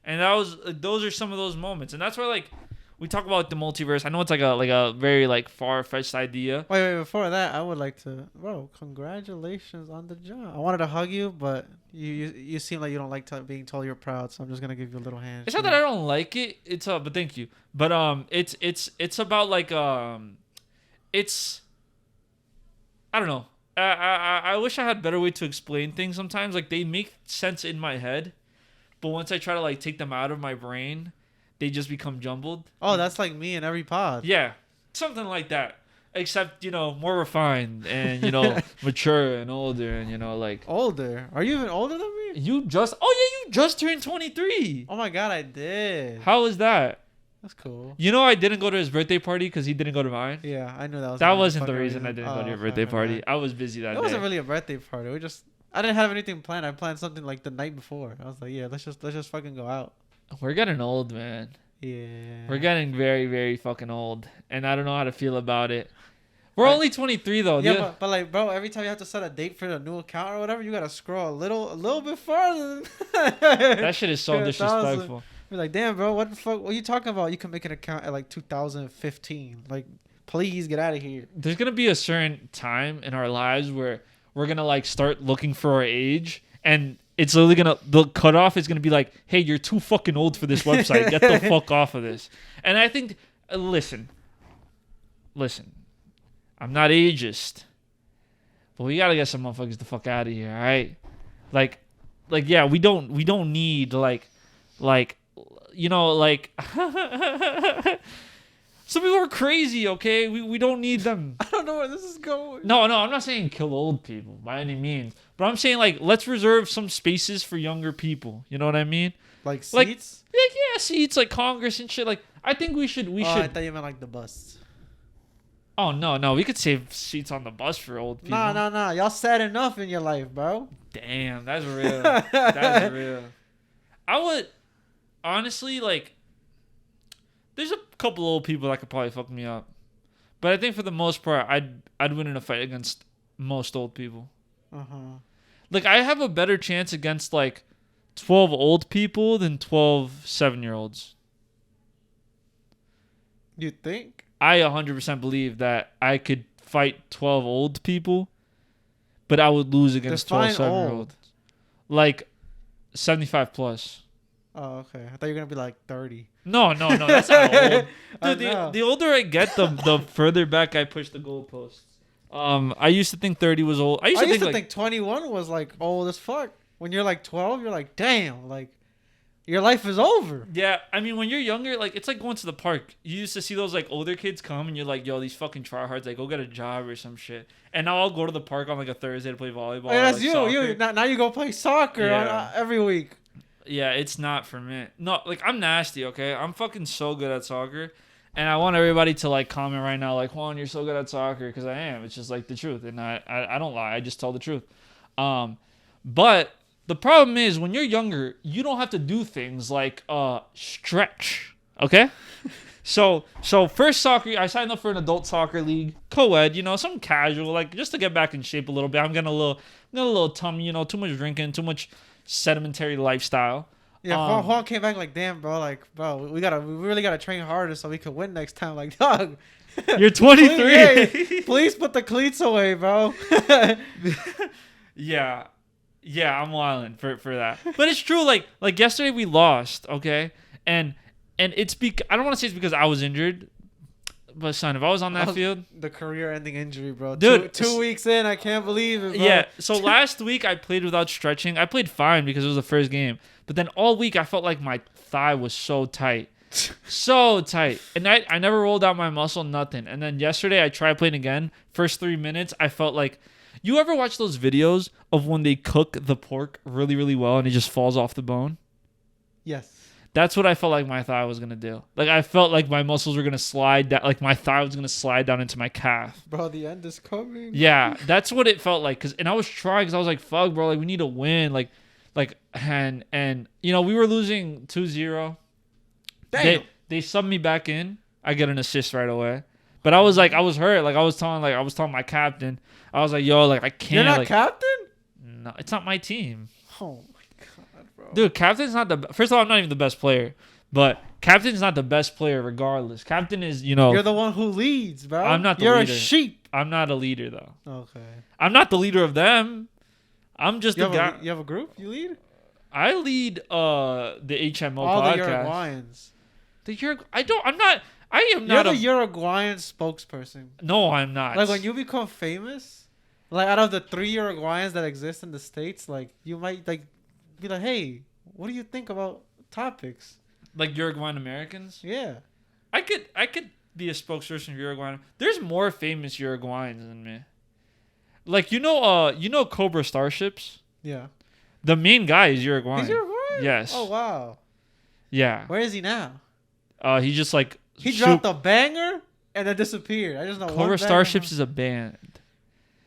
[SPEAKER 1] And those are some of those moments. And that's why like we talk about the multiverse. I know it's like a very like far-fetched idea.
[SPEAKER 2] Wait, before that, I would like to, bro, congratulations on the job. I wanted to hug you, but you seem like you don't like being told you're proud, so I'm just gonna give you a little hand.
[SPEAKER 1] It's not that I don't like it. It's but thank you. But it's about like it's I don't know. I wish I had a better way to explain things sometimes. Like they make sense in my head, but once I try to like take them out of my brain, they just become jumbled.
[SPEAKER 2] Oh, that's like me in every pod.
[SPEAKER 1] Yeah, something like that. Except, you know, more refined and, you know, mature and older and, you know, like...
[SPEAKER 2] Older? Are you even older than me?
[SPEAKER 1] You just turned 23.
[SPEAKER 2] Oh, my God, I did.
[SPEAKER 1] How was that?
[SPEAKER 2] That's cool.
[SPEAKER 1] You know I didn't go to his birthday party because he didn't go to mine?
[SPEAKER 2] Yeah, I knew that was...
[SPEAKER 1] That wasn't the reason I didn't go to your birthday party. I was busy that day.
[SPEAKER 2] It wasn't really a birthday party. I didn't have anything planned. I planned something like the night before. I was like, yeah, let's just fucking go out.
[SPEAKER 1] We're getting old, man.
[SPEAKER 2] Yeah.
[SPEAKER 1] We're getting very, very fucking old. And I don't know how to feel about it. We're only 23, though.
[SPEAKER 2] Yeah, but like, bro, every time you have to set a date for the new account or whatever, you got to scroll a little bit farther.
[SPEAKER 1] That shit is so disrespectful.
[SPEAKER 2] We're like, damn, bro, what the fuck? What are you talking about? You can make an account at like 2015. Like, please get out of here.
[SPEAKER 1] There's gonna be a certain time in our lives where we're gonna like start looking for our age, and it's literally the cutoff is gonna be like, hey, you're too fucking old for this website. Get the fuck off of this. And I think, listen, I'm not ageist, but we gotta get some motherfuckers the fuck out of here, all right? Like, yeah, we don't need like, you know, like. Some people are crazy, okay? We don't need them.
[SPEAKER 2] I don't know where this is going.
[SPEAKER 1] No, I'm not saying kill old people by any means. But I'm saying, like, let's reserve some spaces for younger people. You know what I mean?
[SPEAKER 2] Like seats?
[SPEAKER 1] Yeah, seats, like Congress and shit. Like, I think we should.
[SPEAKER 2] I thought you meant like the bus.
[SPEAKER 1] Oh, no. We could save seats on the bus for old people.
[SPEAKER 2] Nah. Y'all sad enough in your life, bro.
[SPEAKER 1] Damn, that's real. That's real. I would, honestly, like... There's a couple old people that could probably fuck me up, but I think for the most part, I'd win in a fight against most old people. Like, I have a better chance against like 12 old people than 12 7-year-olds.
[SPEAKER 2] You think?
[SPEAKER 1] I 100% believe that I could fight 12 old people, but I would lose against 12 7-year-olds. Like 75 plus.
[SPEAKER 2] Oh, okay. I thought you were gonna be like 30.
[SPEAKER 1] No, that's not old. Dude, the older I get, the further back I push the goalposts. I used to think 30 was old. I used to think
[SPEAKER 2] 21 was like old as fuck. When you're like 12, you're like, damn, like your life is over.
[SPEAKER 1] Yeah, I mean, when you're younger, like it's like going to the park. You used to see those like older kids come, and you're like, yo, these fucking tryhards, like go get a job or some shit. And now I'll go to the park on like a Thursday to play volleyball.
[SPEAKER 2] Oh, yeah, that's
[SPEAKER 1] like,
[SPEAKER 2] you.
[SPEAKER 1] soccer.
[SPEAKER 2] Now you go play soccer every week.
[SPEAKER 1] Yeah, it's not for me. No, like I'm nasty, okay? I'm fucking so good at soccer. And I want everybody to like comment right now, like, Juan, you're so good at soccer, because I am. It's just like the truth. And I don't lie. I just tell the truth. But the problem is when you're younger, you don't have to do things like stretch. Okay? So first soccer, I signed up for an adult soccer league, co-ed, you know, some casual, like just to get back in shape a little bit. I'm getting a little tummy, you know, too much drinking, too much sedimentary lifestyle.
[SPEAKER 2] Yeah, Juan came back like, damn, bro, we really gotta train harder so we can win next time. Like, dog,
[SPEAKER 1] you're 23.
[SPEAKER 2] Please put the cleats away, bro.
[SPEAKER 1] Yeah, I'm wilding for that. But it's true. Like yesterday we lost, okay, and it's I don't want to say it's because I was injured. But son, if I was on that field,
[SPEAKER 2] the career-ending injury, bro.
[SPEAKER 1] Dude,
[SPEAKER 2] two weeks in, I can't believe it, bro.
[SPEAKER 1] Yeah. So last week I played without stretching. I played fine because it was the first game. But then all week I felt like my thigh was so tight, so tight, and I never rolled out my muscle, nothing. And then yesterday I tried playing again. First 3 minutes, I felt like. You ever watch those videos of when they cook the pork really, really well and it just falls off the bone?
[SPEAKER 2] Yes.
[SPEAKER 1] That's what I felt like my thigh was going to do. Like, I felt like my muscles were going to slide down. Like, my thigh was going to slide down into my calf.
[SPEAKER 2] Bro, the end is coming.
[SPEAKER 1] Yeah, that's what it felt like. And I was trying because I was like, fuck, bro. Like, we need to win. And you know, we were losing 2-0.
[SPEAKER 2] Damn.
[SPEAKER 1] They subbed me back in. I get an assist right away. But I was like, I was hurt. Like, I was telling my captain. I was like, yo, like, I can't.
[SPEAKER 2] You're not
[SPEAKER 1] like,
[SPEAKER 2] captain?
[SPEAKER 1] No, it's not my team.
[SPEAKER 2] Oh, my God, bro.
[SPEAKER 1] Dude, captain's not the... First of all, I'm not even the best player. But captain's not the best player regardless. Captain is, you know...
[SPEAKER 2] You're the one who leads, bro.
[SPEAKER 1] I'm not the
[SPEAKER 2] leader.
[SPEAKER 1] leader.
[SPEAKER 2] You're a sheep.
[SPEAKER 1] I'm not a leader, though.
[SPEAKER 2] Okay.
[SPEAKER 1] I'm not the leader of them. I'm just
[SPEAKER 2] you
[SPEAKER 1] the guy...
[SPEAKER 2] You have a group you lead?
[SPEAKER 1] I lead the HMO
[SPEAKER 2] all
[SPEAKER 1] podcast.
[SPEAKER 2] The Uruguayans.
[SPEAKER 1] I am not
[SPEAKER 2] You're the Uruguayan spokesperson.
[SPEAKER 1] No, I'm not.
[SPEAKER 2] Like, when you become famous, like, out of the 3 Uruguayans that exist in the States, like, you might, like, be like, hey, what do you think about topics?
[SPEAKER 1] Like Uruguayan Americans?
[SPEAKER 2] Yeah.
[SPEAKER 1] I could be a spokesperson for Uruguayan. There's more famous Uruguayans than me. Like, you know Cobra Starships?
[SPEAKER 2] Yeah.
[SPEAKER 1] The main guy is Uruguayan.
[SPEAKER 2] He's Uruguayan?
[SPEAKER 1] Yes.
[SPEAKER 2] Oh, wow.
[SPEAKER 1] Yeah.
[SPEAKER 2] Where is he now?
[SPEAKER 1] He just like...
[SPEAKER 2] He dropped a banger and then disappeared. I just know
[SPEAKER 1] Cobra Starships is a band.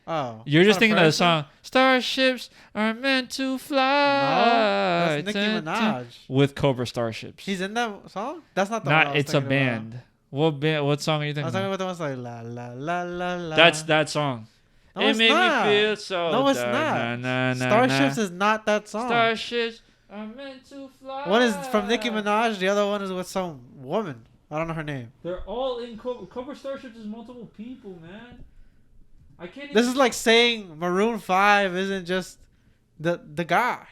[SPEAKER 2] Oh.
[SPEAKER 1] You're just thinking of the song, Starships are meant to fly.
[SPEAKER 2] No, that's Nicki Minaj.
[SPEAKER 1] With Cobra Starships.
[SPEAKER 2] He's in that song? That's not the one I was
[SPEAKER 1] It's a
[SPEAKER 2] thinking
[SPEAKER 1] band. What song are you thinking
[SPEAKER 2] I was talking about the ones like la la la la la.
[SPEAKER 1] That's that song.
[SPEAKER 2] No,
[SPEAKER 1] it made me feel so...
[SPEAKER 2] No, it's not. Starships is not that song.
[SPEAKER 1] Starships I'm meant to fly.
[SPEAKER 2] One is from Nicki Minaj. The other one is with some woman. I don't know her name.
[SPEAKER 1] They're all in cover starships. Is multiple people, man. I can't.
[SPEAKER 2] This is like saying Maroon 5 isn't just the guy.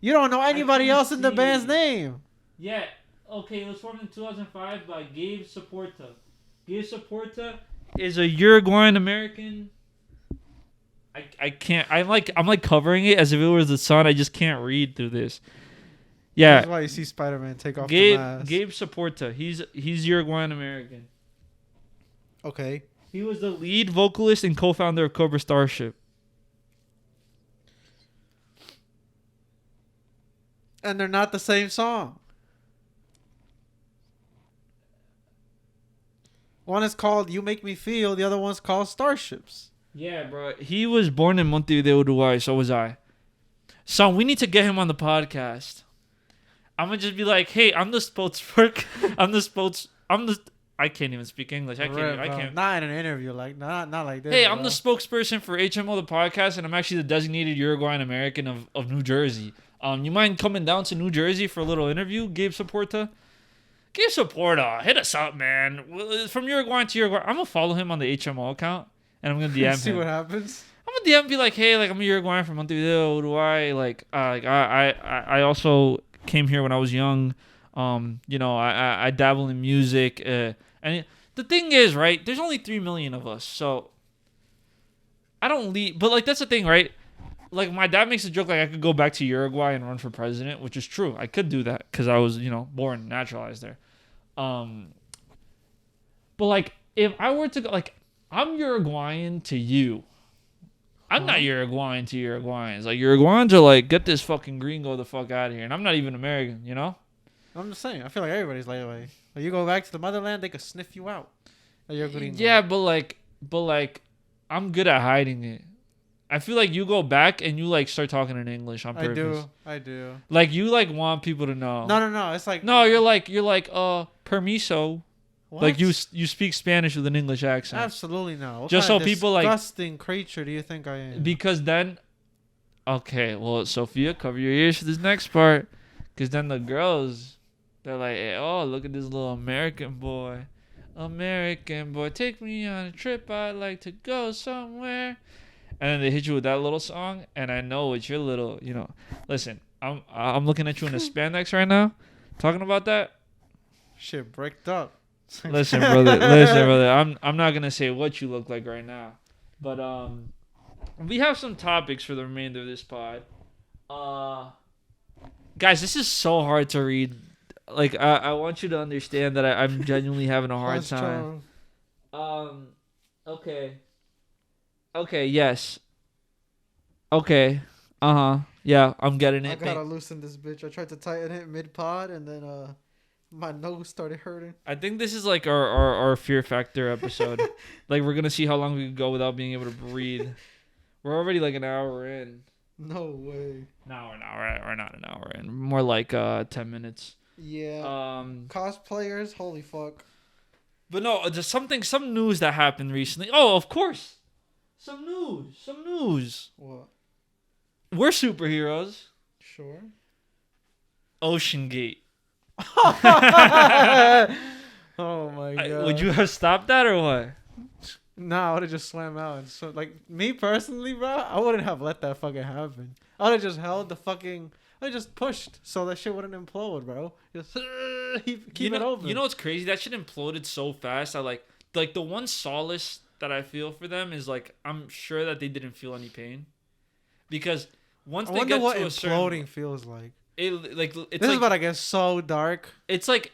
[SPEAKER 2] You don't know anybody else in the band's name.
[SPEAKER 1] Yeah. Okay. It was formed in 2005 by Gabe Saporta. Gabe Saporta is a Uruguayan American. I can't. I'm like covering it as if it was the sun. I just can't read through this. Yeah.
[SPEAKER 2] That's why you see Spider-Man take off the mask.
[SPEAKER 1] Gabe Saporta. He's Uruguayan American.
[SPEAKER 2] Okay.
[SPEAKER 1] He was the lead vocalist and co-founder of Cobra Starship.
[SPEAKER 2] And they're not the same song. One is called You Make Me Feel. The other one's called Starships.
[SPEAKER 1] Yeah, bro. He was born in Montevideo, Uruguay. So was I. Son, we need to get him on the podcast. I'm going to just be like, hey, I'm the spokesperson. I can't even speak English. I can't.
[SPEAKER 2] Not in an interview. Like, not like this.
[SPEAKER 1] Hey,
[SPEAKER 2] bro.
[SPEAKER 1] I'm the spokesperson for HMO, the podcast, and I'm actually the designated Uruguayan American of New Jersey. You mind coming down to New Jersey for a little interview, Gabe Saporta? Gabe Saporta, hit us up, man. From Uruguay to Uruguay. I'm going to follow him on the HMO account, and I'm going to DM him.
[SPEAKER 2] See what happens.
[SPEAKER 1] I'm going to DM and be like, hey, like, I'm a Uruguayan from Montevideo, Uruguay. Like, I also came here when I was young. I dabble in music. And the thing is, right, there's only 3 million of us, so I don't leave. But, like, that's the thing, right? Like, my dad makes a joke, like, I could go back to Uruguay and run for president, which is true. I could do that because I was, born naturalized there. But, like, if I were to go, like, I'm Uruguayan to you. I'm not Uruguayan to Uruguayans. Like, Uruguayans are like, get this fucking gringo the fuck out of here. And I'm not even American, you know?
[SPEAKER 2] I'm just saying. I feel like everybody's like, you go back to the motherland, they could sniff you out. You're gringo.
[SPEAKER 1] Yeah, but like, I'm good at hiding it. I feel like you go back and you like start talking in English on purpose.
[SPEAKER 2] I do.
[SPEAKER 1] Like you like want people to know.
[SPEAKER 2] No. It's like
[SPEAKER 1] you're like permiso.
[SPEAKER 2] What?
[SPEAKER 1] Like you speak Spanish with an English accent.
[SPEAKER 2] Absolutely not. What
[SPEAKER 1] just
[SPEAKER 2] kind
[SPEAKER 1] so
[SPEAKER 2] of
[SPEAKER 1] people like
[SPEAKER 2] disgusting creature do you think I am?
[SPEAKER 1] Because then, okay, well Sophia, cover your ears for this next part, because then the girls, they're like, hey, oh look at this little American boy, take me on a trip. I'd like to go somewhere. And then they hit you with that little song, and I know it's your little, Listen, I'm looking at you in the spandex right now, talking about that.
[SPEAKER 2] Shit, bricked up.
[SPEAKER 1] Listen, brother. I'm not gonna say what you look like right now, but we have some topics for the remainder of this pod. Guys, this is so hard to read. Like, I want you to understand that I'm genuinely having a hard time. Okay. Okay, yes. Okay. Yeah, I'm getting it.
[SPEAKER 2] I gotta loosen this bitch. I tried to tighten it mid-pod, and then my nose started hurting.
[SPEAKER 1] I think this is like our Fear Factor episode. Like, we're gonna see how long we can go without being able to breathe. We're already like an hour in.
[SPEAKER 2] No way.
[SPEAKER 1] No, we're not an hour in. More like 10 minutes.
[SPEAKER 2] Yeah. Cosplayers, holy fuck.
[SPEAKER 1] But no, there's some news that happened recently. Oh, of course. Some news.
[SPEAKER 2] What?
[SPEAKER 1] We're superheroes.
[SPEAKER 2] Sure.
[SPEAKER 1] Oceangate.
[SPEAKER 2] Oh my god.
[SPEAKER 1] Would you have stopped that or what?
[SPEAKER 2] Nah, I would have just swam out. And so, like, me personally, bro, I wouldn't have let that fucking happen. I would have just held the fucking... I just pushed so that shit wouldn't implode, bro. Just keep it open.
[SPEAKER 1] You know what's crazy? That shit imploded so fast. I like the one solace that I feel for them is like I'm sure that they didn't feel any pain, because once they get to a certain,
[SPEAKER 2] imploding feels like.
[SPEAKER 1] It's
[SPEAKER 2] this is about to get so dark.
[SPEAKER 1] It's like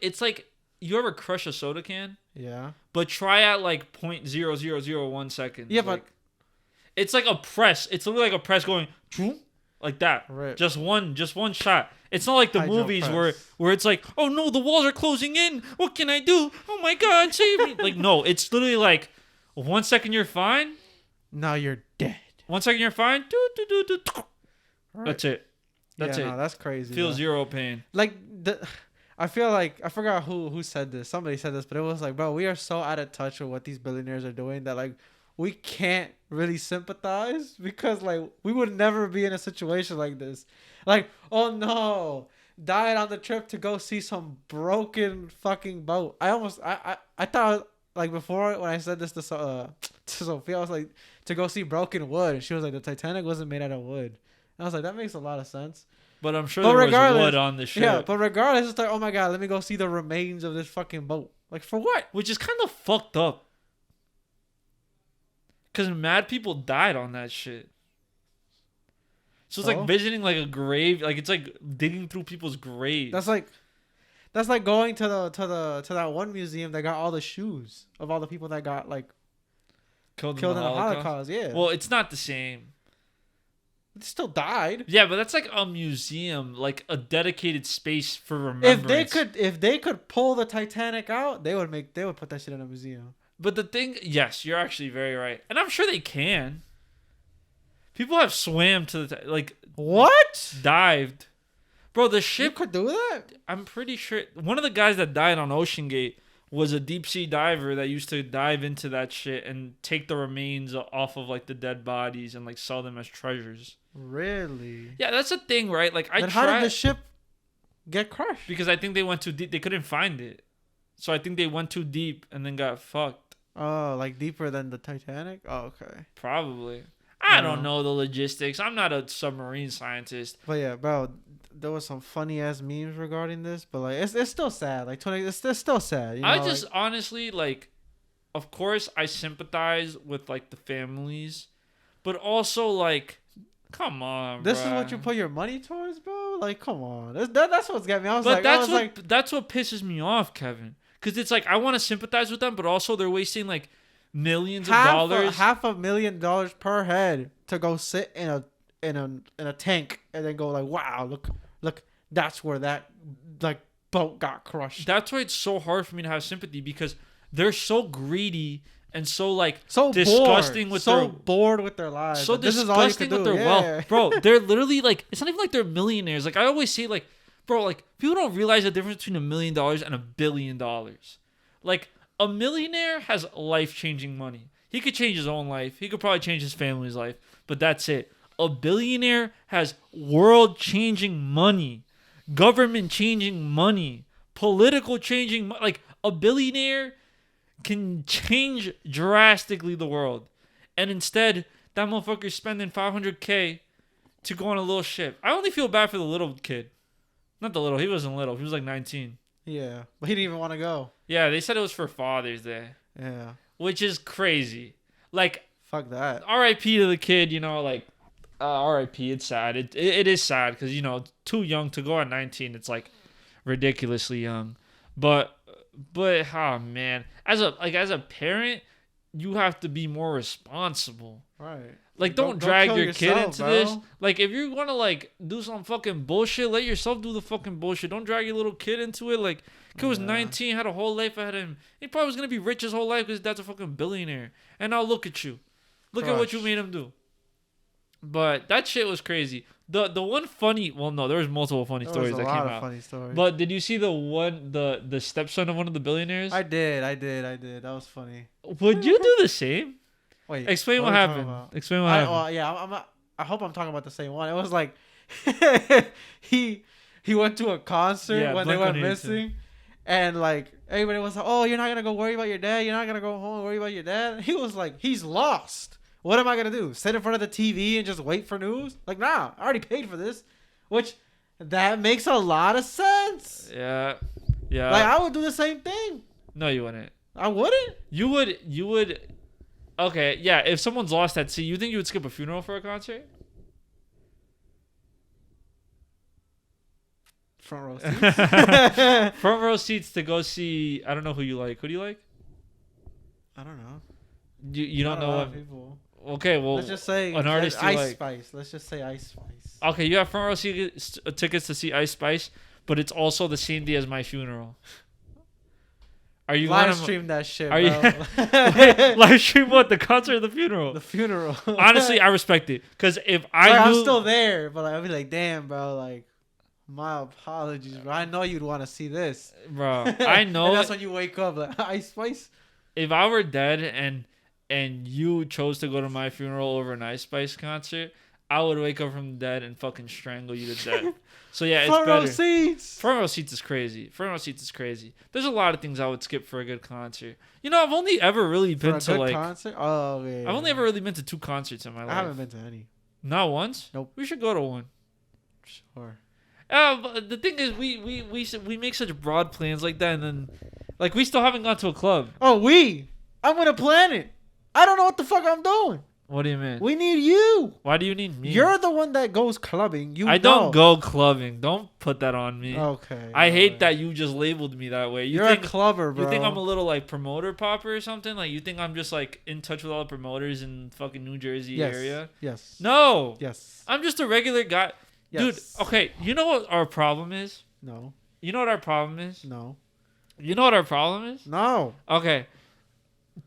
[SPEAKER 1] you ever crush a soda can?
[SPEAKER 2] Yeah.
[SPEAKER 1] But try at like 0.0001 seconds.
[SPEAKER 2] Yeah,
[SPEAKER 1] like,
[SPEAKER 2] but
[SPEAKER 1] it's like a press. It's literally like a press going like that.
[SPEAKER 2] Right.
[SPEAKER 1] Just one shot. It's not like the movies where it's like, oh no, the walls are closing in. What can I do? Oh my god, save me! Like no, it's literally like 1 second you're fine.
[SPEAKER 2] Now you're dead.
[SPEAKER 1] 1 second you're fine.
[SPEAKER 2] Right.
[SPEAKER 1] That's it. That's it.
[SPEAKER 2] No, that's crazy.
[SPEAKER 1] Feel zero pain.
[SPEAKER 2] Like I feel like I forgot who said this. Somebody said this, but it was like, bro, we are so out of touch with what these billionaires are doing that like we can't really sympathize because like we would never be in a situation like this. Like, oh no, died on the trip to go see some broken fucking boat. I thought like before when I said this to Sophia, I was like to go see broken wood, and she was like the Titanic wasn't made out of wood. And I was like that makes a lot of sense.
[SPEAKER 1] But I'm sure there was wood on the ship.
[SPEAKER 2] Yeah, but regardless, it's like, oh my god, let me go see the remains of this fucking boat. Like, for what?
[SPEAKER 1] Which is kind of fucked up. Because mad people died on that shit. So it's like visiting like a grave. Like, it's like digging through people's graves.
[SPEAKER 2] That's like going to that one museum that got all the shoes of all the people that got like killed in the Holocaust. Yeah.
[SPEAKER 1] Well, it's not the same.
[SPEAKER 2] They still died.
[SPEAKER 1] Yeah, but that's like a museum, like a dedicated space for remembrance.
[SPEAKER 2] If they could pull the Titanic out, they would put that shit in a museum.
[SPEAKER 1] But the thing, yes, you're actually very right, and I'm sure they can. People have swam to the like
[SPEAKER 2] what
[SPEAKER 1] dived, bro. The ship
[SPEAKER 2] could do that.
[SPEAKER 1] I'm pretty sure one of the guys that died on Oceangate was a deep sea diver that used to dive into that shit and take the remains off of like the dead bodies and like sell them as treasures.
[SPEAKER 2] Really?
[SPEAKER 1] Yeah, that's a thing, right? Like
[SPEAKER 2] how did the ship get crushed?
[SPEAKER 1] Because I think they went too deep. They couldn't find it, so I think they went too deep and then got fucked.
[SPEAKER 2] Oh, like deeper than the Titanic? Oh, okay.
[SPEAKER 1] Probably. I don't know the logistics. I'm not a submarine scientist.
[SPEAKER 2] But yeah, bro, there was some funny ass memes regarding this, but like it's still sad. Like it's still sad. You know?
[SPEAKER 1] I just honestly like, of course I sympathize with like the families, but also like, come on.
[SPEAKER 2] This is what you put your money towards, bro. Like, come on. That's what's got me.
[SPEAKER 1] That's what pisses me off, Kevin. Because it's like I want to sympathize with them, but also they're wasting like millions of dollars,
[SPEAKER 2] $500,000 per head to go sit in a tank and then go like, wow, look, that's where that like boat got crushed.
[SPEAKER 1] That's why it's so hard for me to have sympathy because they're so greedy and so like
[SPEAKER 2] disgusting bored with their lives.
[SPEAKER 1] So this disgusting with their wealth, bro. They're literally like, it's not even like they're millionaires. Like I always say, like, bro, like people don't realize the difference between $1 million and $1 billion. Like a millionaire has life-changing money. He could change his own life. He could probably change his family's life, but that's it. A billionaire has world-changing money, government-changing money, political-changing money. Like a billionaire can change drastically the world. And instead, that motherfucker's spending $500K to go on a little ship. I only feel bad for the little kid. Not the little. He wasn't little. He was like 19.
[SPEAKER 2] Yeah, but he didn't even want to go.
[SPEAKER 1] Yeah, they said it was for Father's Day.
[SPEAKER 2] Yeah.
[SPEAKER 1] Which is crazy. Like,
[SPEAKER 2] fuck that.
[SPEAKER 1] R.I.P. to the kid, you know, like, R.I.P. It's sad. It is sad because, you know, too young to go at 19. It's like ridiculously young. But oh man, as a parent, you have to be more responsible.
[SPEAKER 2] Right.
[SPEAKER 1] Like, don't drag your kid into this. Like, if you want to, like, do some fucking bullshit, let yourself do the fucking bullshit. Don't drag your little kid into it. Like, kid was 19, had a whole life ahead of him. He probably was going to be rich his whole life because his dad's a fucking billionaire. And now look at you. Look at what you made him do. But that shit was crazy. The one funny... Well, no, there was multiple funny stories that came out. There was a lot of funny stories. But did you see the stepson of one of the billionaires?
[SPEAKER 2] I did. That was funny.
[SPEAKER 1] Would you do the same?
[SPEAKER 2] Wait,
[SPEAKER 1] explain what happened. Explain what happened.
[SPEAKER 2] Well, yeah, I hope I'm talking about the same one. It was like he went to a concert when they went missing, and like everybody was like, "Oh, you're not gonna go worry about your dad. You're not gonna go home and worry about your dad." And he was like, "He's lost. What am I gonna do? Sit in front of the TV and just wait for news? Like, nah, I already paid for this." Which that makes a lot of sense.
[SPEAKER 1] Yeah.
[SPEAKER 2] Like I would do the same thing.
[SPEAKER 1] No, you wouldn't.
[SPEAKER 2] I wouldn't.
[SPEAKER 1] You would. Okay, yeah, if someone's lost at sea, you think you would skip a funeral for a concert?
[SPEAKER 2] Front row seats.
[SPEAKER 1] Front row seats to go see, I don't know who you like. Who do you like?
[SPEAKER 2] I don't know.
[SPEAKER 1] You don't know what
[SPEAKER 2] people.
[SPEAKER 1] Okay, well,
[SPEAKER 2] let's just say
[SPEAKER 1] an artist you
[SPEAKER 2] Ice
[SPEAKER 1] like.
[SPEAKER 2] Spice. Let's just say Ice Spice.
[SPEAKER 1] Okay, you have front row tickets to see Ice Spice, but it's also the same day as my funeral. Are you
[SPEAKER 2] live stream that shit, bro?
[SPEAKER 1] Wait, live stream what? The concert or the funeral?
[SPEAKER 2] The funeral.
[SPEAKER 1] Honestly, I respect it because if I knew,
[SPEAKER 2] I'm still there, but I'd be like, damn, bro, like, my apologies, bro. I know you'd want to see this,
[SPEAKER 1] bro. I know.
[SPEAKER 2] And that's when you wake up like Ice Spice.
[SPEAKER 1] If I were dead and and you chose to go to my funeral over an Ice Spice concert, I would wake up from the dead and fucking strangle you to death. So yeah, it's
[SPEAKER 2] front
[SPEAKER 1] better.
[SPEAKER 2] row seats.
[SPEAKER 1] Front row seats is crazy. Front row seats is crazy. There's a lot of things I would skip for a good concert. You know, I've only ever really been to like
[SPEAKER 2] concert. Oh yeah.
[SPEAKER 1] I've only ever really been to 2 concerts in my life.
[SPEAKER 2] I haven't been to any.
[SPEAKER 1] Not once?
[SPEAKER 2] Nope.
[SPEAKER 1] We should go to one.
[SPEAKER 2] Sure.
[SPEAKER 1] But the thing is, we make such broad plans like that, and then like we still haven't gone to a club.
[SPEAKER 2] Oh, I'm gonna plan it. I don't know what the fuck I'm doing.
[SPEAKER 1] What do you mean?
[SPEAKER 2] We need you.
[SPEAKER 1] Why do you need me?
[SPEAKER 2] You're the one that goes clubbing.
[SPEAKER 1] I don't go clubbing. Don't put that on me.
[SPEAKER 2] Okay.
[SPEAKER 1] I hate that you just labeled me that way.
[SPEAKER 2] You're a clubber, bro.
[SPEAKER 1] You think I'm a little like promoter popper or something? Like you think I'm just like in touch with all the promoters in fucking New Jersey area?
[SPEAKER 2] Yes.
[SPEAKER 1] No.
[SPEAKER 2] Yes.
[SPEAKER 1] I'm just a regular guy.
[SPEAKER 2] Yes.
[SPEAKER 1] Dude, okay, you know what our problem is?
[SPEAKER 2] No.
[SPEAKER 1] You know what our problem is?
[SPEAKER 2] No.
[SPEAKER 1] You know what our problem is?
[SPEAKER 2] No.
[SPEAKER 1] Okay.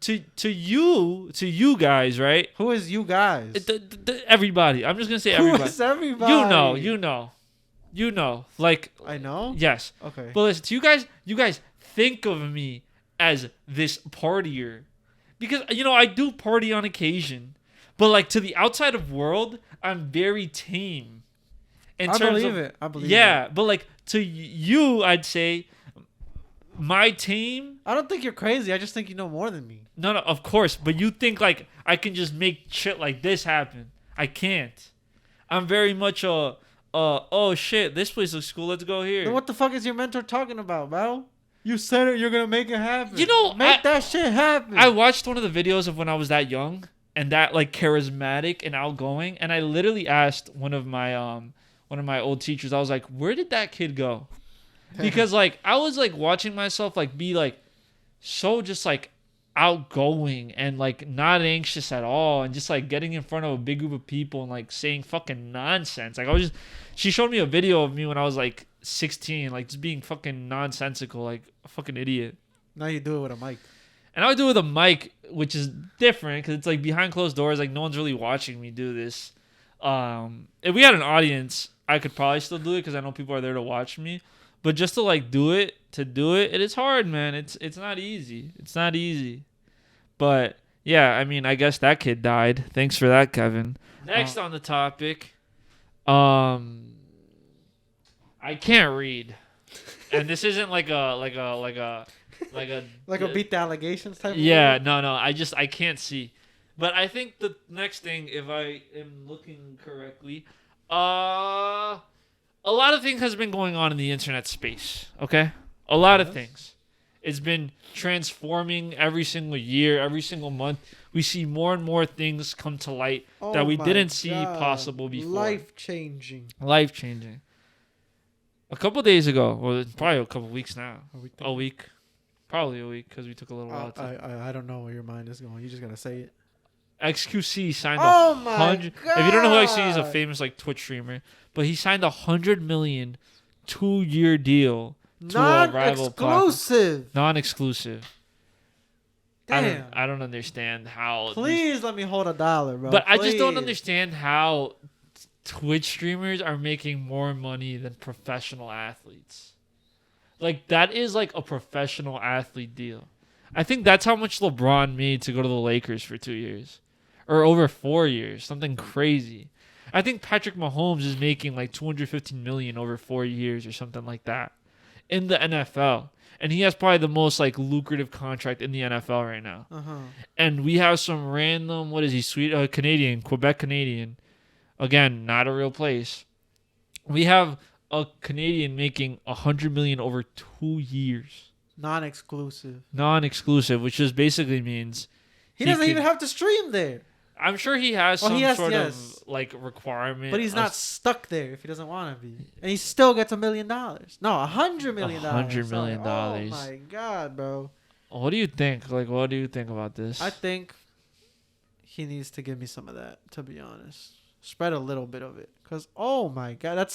[SPEAKER 1] To you guys, right?
[SPEAKER 2] Who is you guys?
[SPEAKER 1] Everybody. I'm just gonna say everybody.
[SPEAKER 2] Who is everybody?
[SPEAKER 1] You know. Like
[SPEAKER 2] I know.
[SPEAKER 1] Yes.
[SPEAKER 2] Okay.
[SPEAKER 1] But listen, to you guys think of me as this partier, because I do party on occasion, but like to the outside of world, I'm very tame. I believe
[SPEAKER 2] it.
[SPEAKER 1] Yeah, but like to you, I'd say my team.
[SPEAKER 2] I don't think you're crazy. I just think you know more than me.
[SPEAKER 1] No, of course. But you think like I can just make shit like this happen. I can't. I'm very much oh shit, this place looks cool. Let's go here.
[SPEAKER 2] Then what the fuck is your mentor talking about, bro? You said it. You're going to make it happen. Make that shit happen.
[SPEAKER 1] I watched one of the videos of when I was that young and that like charismatic and outgoing. And I literally asked one of my old teachers, I was like, where did that kid go? Because like I was like watching myself like be like so just like outgoing and like not anxious at all and just like getting in front of a big group of people and like saying fucking nonsense. Like she showed me a video of me when I was like 16, like just being fucking nonsensical, like a fucking idiot.
[SPEAKER 2] Now you do it with a mic.
[SPEAKER 1] And I would do it with a mic, which is different because it's like behind closed doors, like no one's really watching me do this. If we had an audience, I could probably still do it because I know people are there to watch me. But just to like do it, it is hard, man. It's not easy. It's not easy. But yeah, I mean, I guess that kid died. Thanks for that, Kevin. Next on the topic, I can't read, and this isn't like a
[SPEAKER 2] beat the allegations type.
[SPEAKER 1] Yeah, no. I can't see. But I think the next thing, if I am looking correctly, a lot of things has been going on in the internet space, okay? A lot of things. It's been transforming every single year, every single month. We see more and more things come to light that we didn't see possible before.
[SPEAKER 2] Life-changing.
[SPEAKER 1] A couple days ago, or probably a couple weeks now. A week. Probably a week because we took a little while.
[SPEAKER 2] I don't know where your mind is going. You just got to say it.
[SPEAKER 1] XQC signed
[SPEAKER 2] Oh my God.
[SPEAKER 1] If you don't know who XQC is, a famous like Twitch streamer, but he signed $100 million 2-year deal to a rival platform. Non-exclusive.
[SPEAKER 2] Damn.
[SPEAKER 1] I don't understand how.
[SPEAKER 2] Please let me hold $1, bro.
[SPEAKER 1] But I just don't understand how Twitch streamers are making more money than professional athletes. Like that is like a professional athlete deal. I think that's how much LeBron made to go to the Lakers for 2 years. Or over 4 years, something crazy. I think Patrick Mahomes is making like $215 million over 4 years or something like that in the NFL, and he has probably the most like lucrative contract in the NFL right now. And we have some random, what is he, Quebec Canadian, again, not a real place. We have a Canadian making $100 million over 2 years, non-exclusive, which just basically means
[SPEAKER 2] he doesn't even have to stream there.
[SPEAKER 1] I'm sure he has sort of like requirement.
[SPEAKER 2] But he's not stuck there if he doesn't want to be. And he still gets $1 million. No, $100 million.
[SPEAKER 1] $100 million.
[SPEAKER 2] Oh my God, bro.
[SPEAKER 1] What do you think? Like, what do you think about this?
[SPEAKER 2] I think he needs to give me some of that, to be honest. Spread a little bit of it. Because, oh my God, that's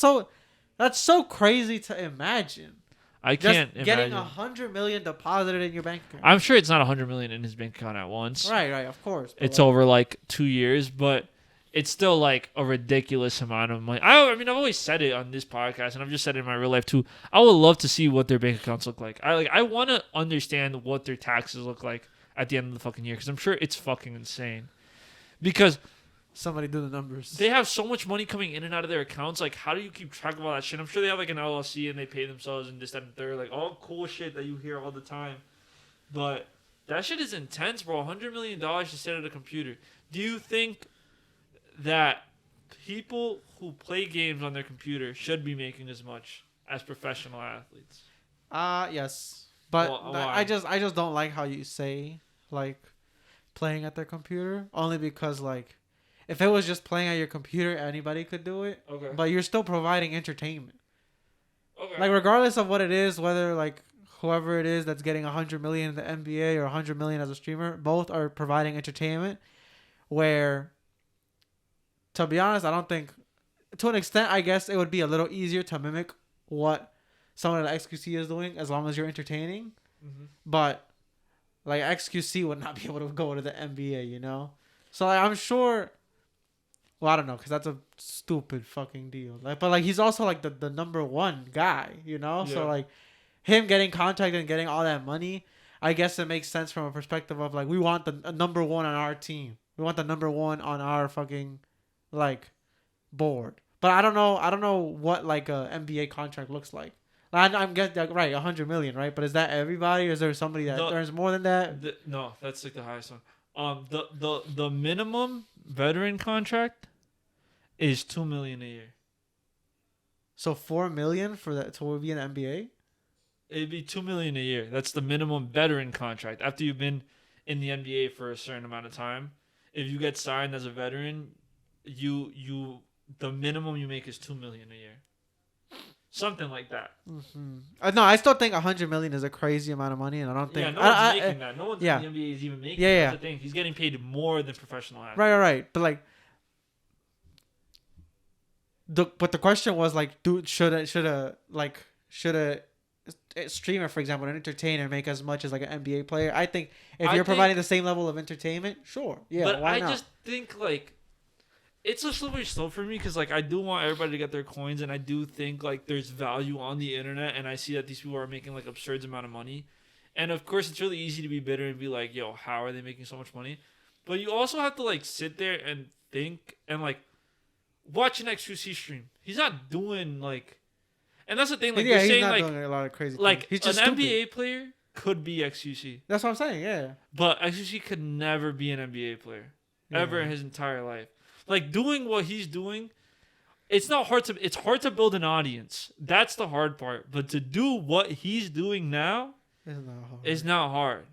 [SPEAKER 2] so crazy to imagine.
[SPEAKER 1] I can't
[SPEAKER 2] imagine. Getting $100 million deposited in your bank account.
[SPEAKER 1] I'm sure it's not $100 million in his bank account at once.
[SPEAKER 2] Right, of course.
[SPEAKER 1] It's over like 2 years, but it's still like a ridiculous amount of money. I mean, I've always said it on this podcast, and I've just said it in my real life too. I would love to see what their bank accounts look like. I want to understand what their taxes look like at the end of the fucking year, because I'm sure it's fucking insane. Because
[SPEAKER 2] somebody do the numbers.
[SPEAKER 1] They have so much money coming in and out of their accounts. Like, how do you keep track of all that shit? I'm sure they have like an LLC and they pay themselves and this, that, and third. Like all cool shit that you hear all the time. But that shit is intense, bro. $100 million to sit at a computer. Do you think that people who play games on their computer should be making as much as professional athletes?
[SPEAKER 2] Yes. But
[SPEAKER 1] why?
[SPEAKER 2] I just don't like how you say like playing at their computer, only because like if it was just playing at your computer, anybody could do it.
[SPEAKER 1] Okay.
[SPEAKER 2] But you're still providing entertainment.
[SPEAKER 1] Okay.
[SPEAKER 2] Like regardless of what it is, whether like whoever it is that's getting 100 million in the NBA or 100 million as a streamer, both are providing entertainment. Where, to be honest, I don't think, to an extent, I guess it would be a little easier to mimic what someone at XQC is doing as long as you're entertaining. Mm-hmm. But like XQC would not be able to go to the NBA, you know? So like, I'm sure. Well, I don't know, because that's a stupid fucking deal. Like, but like he's also like the number one guy, you know? Yeah. So like him getting contacted and getting all that money, I guess it makes sense from a perspective of like we want the number one on our team. We want the number one on our fucking like board. But I don't know what like a NBA contract looks like. I'm getting like, right, 100 million, right? But is that everybody, or is there somebody that earns more than that?
[SPEAKER 1] No, that's like the highest one. The minimum veteran contract is $2 million a year.
[SPEAKER 2] So $4 million for that to be in the NBA?
[SPEAKER 1] It'd be $2 million a year. That's the minimum veteran contract. After you've been in the NBA for a certain amount of time, if you get signed as a veteran, the minimum you make is $2 million a year. Something like that.
[SPEAKER 2] Mm-hmm. No, I still think 100 million is a crazy amount of money, and I don't think.
[SPEAKER 1] Yeah, no one's making that. No one's in the NBA is even making that. That's the thing. He's getting paid more than professional athletes.
[SPEAKER 2] Right. But like, but the question was like, should a streamer, for example, an entertainer, make as much as like an NBA player? I think if you're providing the same level of entertainment, sure, yeah.
[SPEAKER 1] But
[SPEAKER 2] why not?
[SPEAKER 1] I just think like. It's a slippery slope for me because, like, I do want everybody to get their coins, and I do think, like, there's value on the internet, and I see that these people are making, like, absurd amount of money. And, of course, it's really easy to be bitter and be like, yo, how are they making so much money? But you also have to, like, sit there and think and, like, watch an XQC stream. He's not doing, like... And that's the thing, like, you're saying, like... he's not doing a lot of crazy things. He's just an NBA player could be XQC.
[SPEAKER 2] That's what I'm saying, yeah.
[SPEAKER 1] But XQC could never be an NBA player. Ever in his entire life. Like, doing what he's doing, it's hard to build an audience. That's the hard part. But to do what he's doing now is not hard.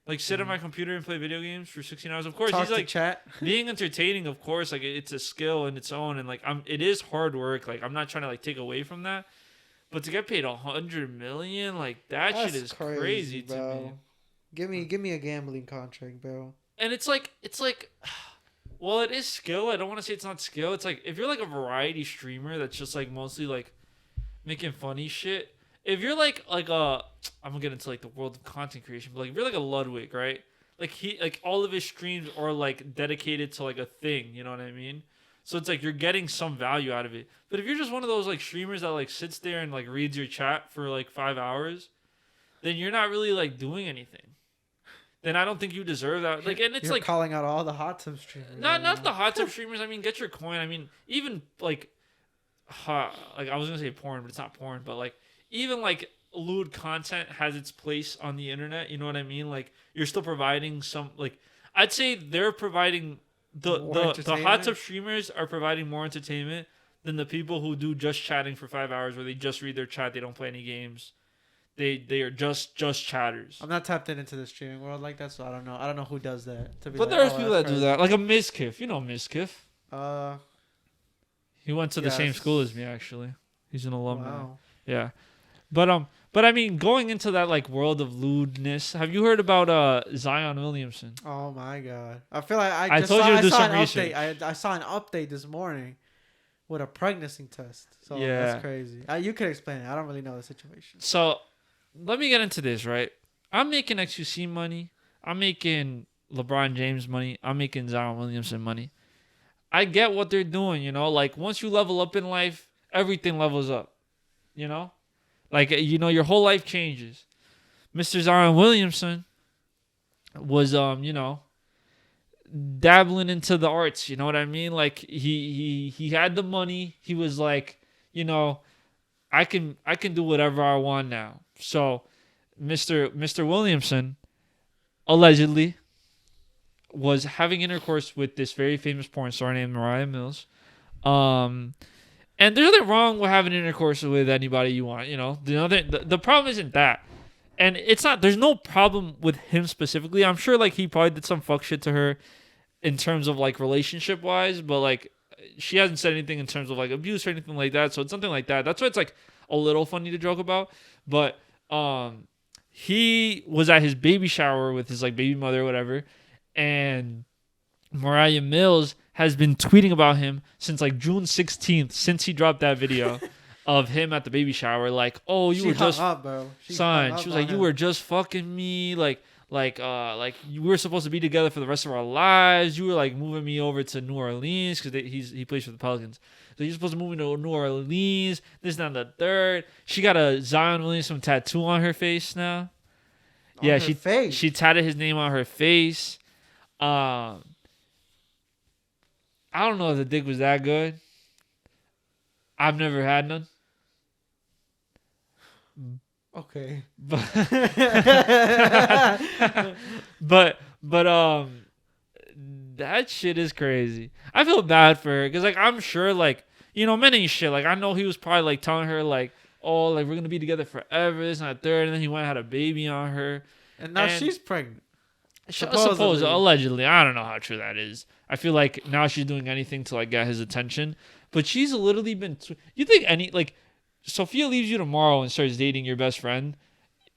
[SPEAKER 1] Like, sit on my computer and play video games for 16 hours. Of course, he's like
[SPEAKER 2] chat.
[SPEAKER 1] Being entertaining, of course, like it's a skill in its own, and like it is hard work. Like, I'm not trying to like take away from that. But to get paid $100 million, like that's shit is crazy to me.
[SPEAKER 2] Give me a gambling contract, bro.
[SPEAKER 1] And it's like well, it is skill. I don't want to say it's not skill. It's like if you're like a variety streamer that's just like mostly like making funny shit. If you're like I'm gonna get into like the world of content creation, but like if you're like a Ludwig, right? Like all of his streams are like dedicated to like a thing, you know what I mean? So it's like you're getting some value out of it. But if you're just one of those like streamers that like sits there and like reads your chat for like 5 hours, then you're not really like doing anything. Then I don't think you deserve that. Like, and it's
[SPEAKER 2] you're
[SPEAKER 1] like
[SPEAKER 2] calling out all the hot tub streamers.
[SPEAKER 1] Not the hot tub streamers. I mean, get your coin. I mean, even like I was gonna say porn, but it's not porn. But like even like lewd content has its place on the internet. You know what I mean? Like you're still providing some. Like I'd say they're providing the hot tub streamers are providing more entertainment than the people who do just chatting for 5 hours where they just read their chat. They don't play any games. They are just chatters.
[SPEAKER 2] I'm not tapped into the streaming world like that, so I don't know. I don't know who does that.
[SPEAKER 1] But there's people that do that, like a Mizkif. You know Mizkif. He went to the same school as me, actually. He's an alumni.
[SPEAKER 2] Wow.
[SPEAKER 1] Yeah, but I mean, going into that like world of lewdness, have you heard about Zion Williamson?
[SPEAKER 2] Oh my God! I feel like I saw an update this morning with a pregnancy test. So that's crazy. You could explain it. I don't really know the situation.
[SPEAKER 1] So. Let me get into this, right? I'm making XQC money. I'm making LeBron James money. I'm making Zion Williamson money. I get what they're doing, you know? Like, once you level up in life, everything levels up, you know? Like, you know, your whole life changes. Mr. Zion Williamson, was dabbling into the arts. You know what I mean? Like he had the money. He was like, I can do whatever I want now. So Mr. Williamson allegedly was having intercourse with this very famous porn star named Mariah Mills. And there's nothing wrong with having intercourse with anybody you want. The problem isn't that. And it's not, there's no problem with him specifically. I'm sure like he probably did some fuck shit to her in terms of like relationship wise, but like she hasn't said anything in terms of like abuse or anything like that. So it's something like that. That's why it's like a little funny to joke about. But he was at his baby shower with his like baby mother or whatever. And Mariah Mills has been tweeting about him since like June 16th, since he dropped that video of him at the baby shower. Like, oh, you were just
[SPEAKER 2] up, bro.
[SPEAKER 1] son. She was like, you were just fucking me. Like we were supposed to be together for the rest of our lives. You were like moving me over to New Orleans because he plays for the Pelicans. So you're supposed to move me to New Orleans. This, not the third. She got a Zion Williamson tattoo on her face now. She tatted his name on her face. I don't know if the dick was that good. I've never had none.
[SPEAKER 2] Okay.
[SPEAKER 1] But that shit is crazy. I feel bad for her because like I'm sure like men ain't shit. Like I know he was probably like telling her like, oh, like we're gonna be together forever. This and that third, and then he went and had a baby on her,
[SPEAKER 2] and now she's pregnant.
[SPEAKER 1] Supposedly, allegedly. I don't know how true that is. I feel like now she's doing anything to like get his attention. But she's literally been. You think Sophia leaves you tomorrow and starts dating your best friend?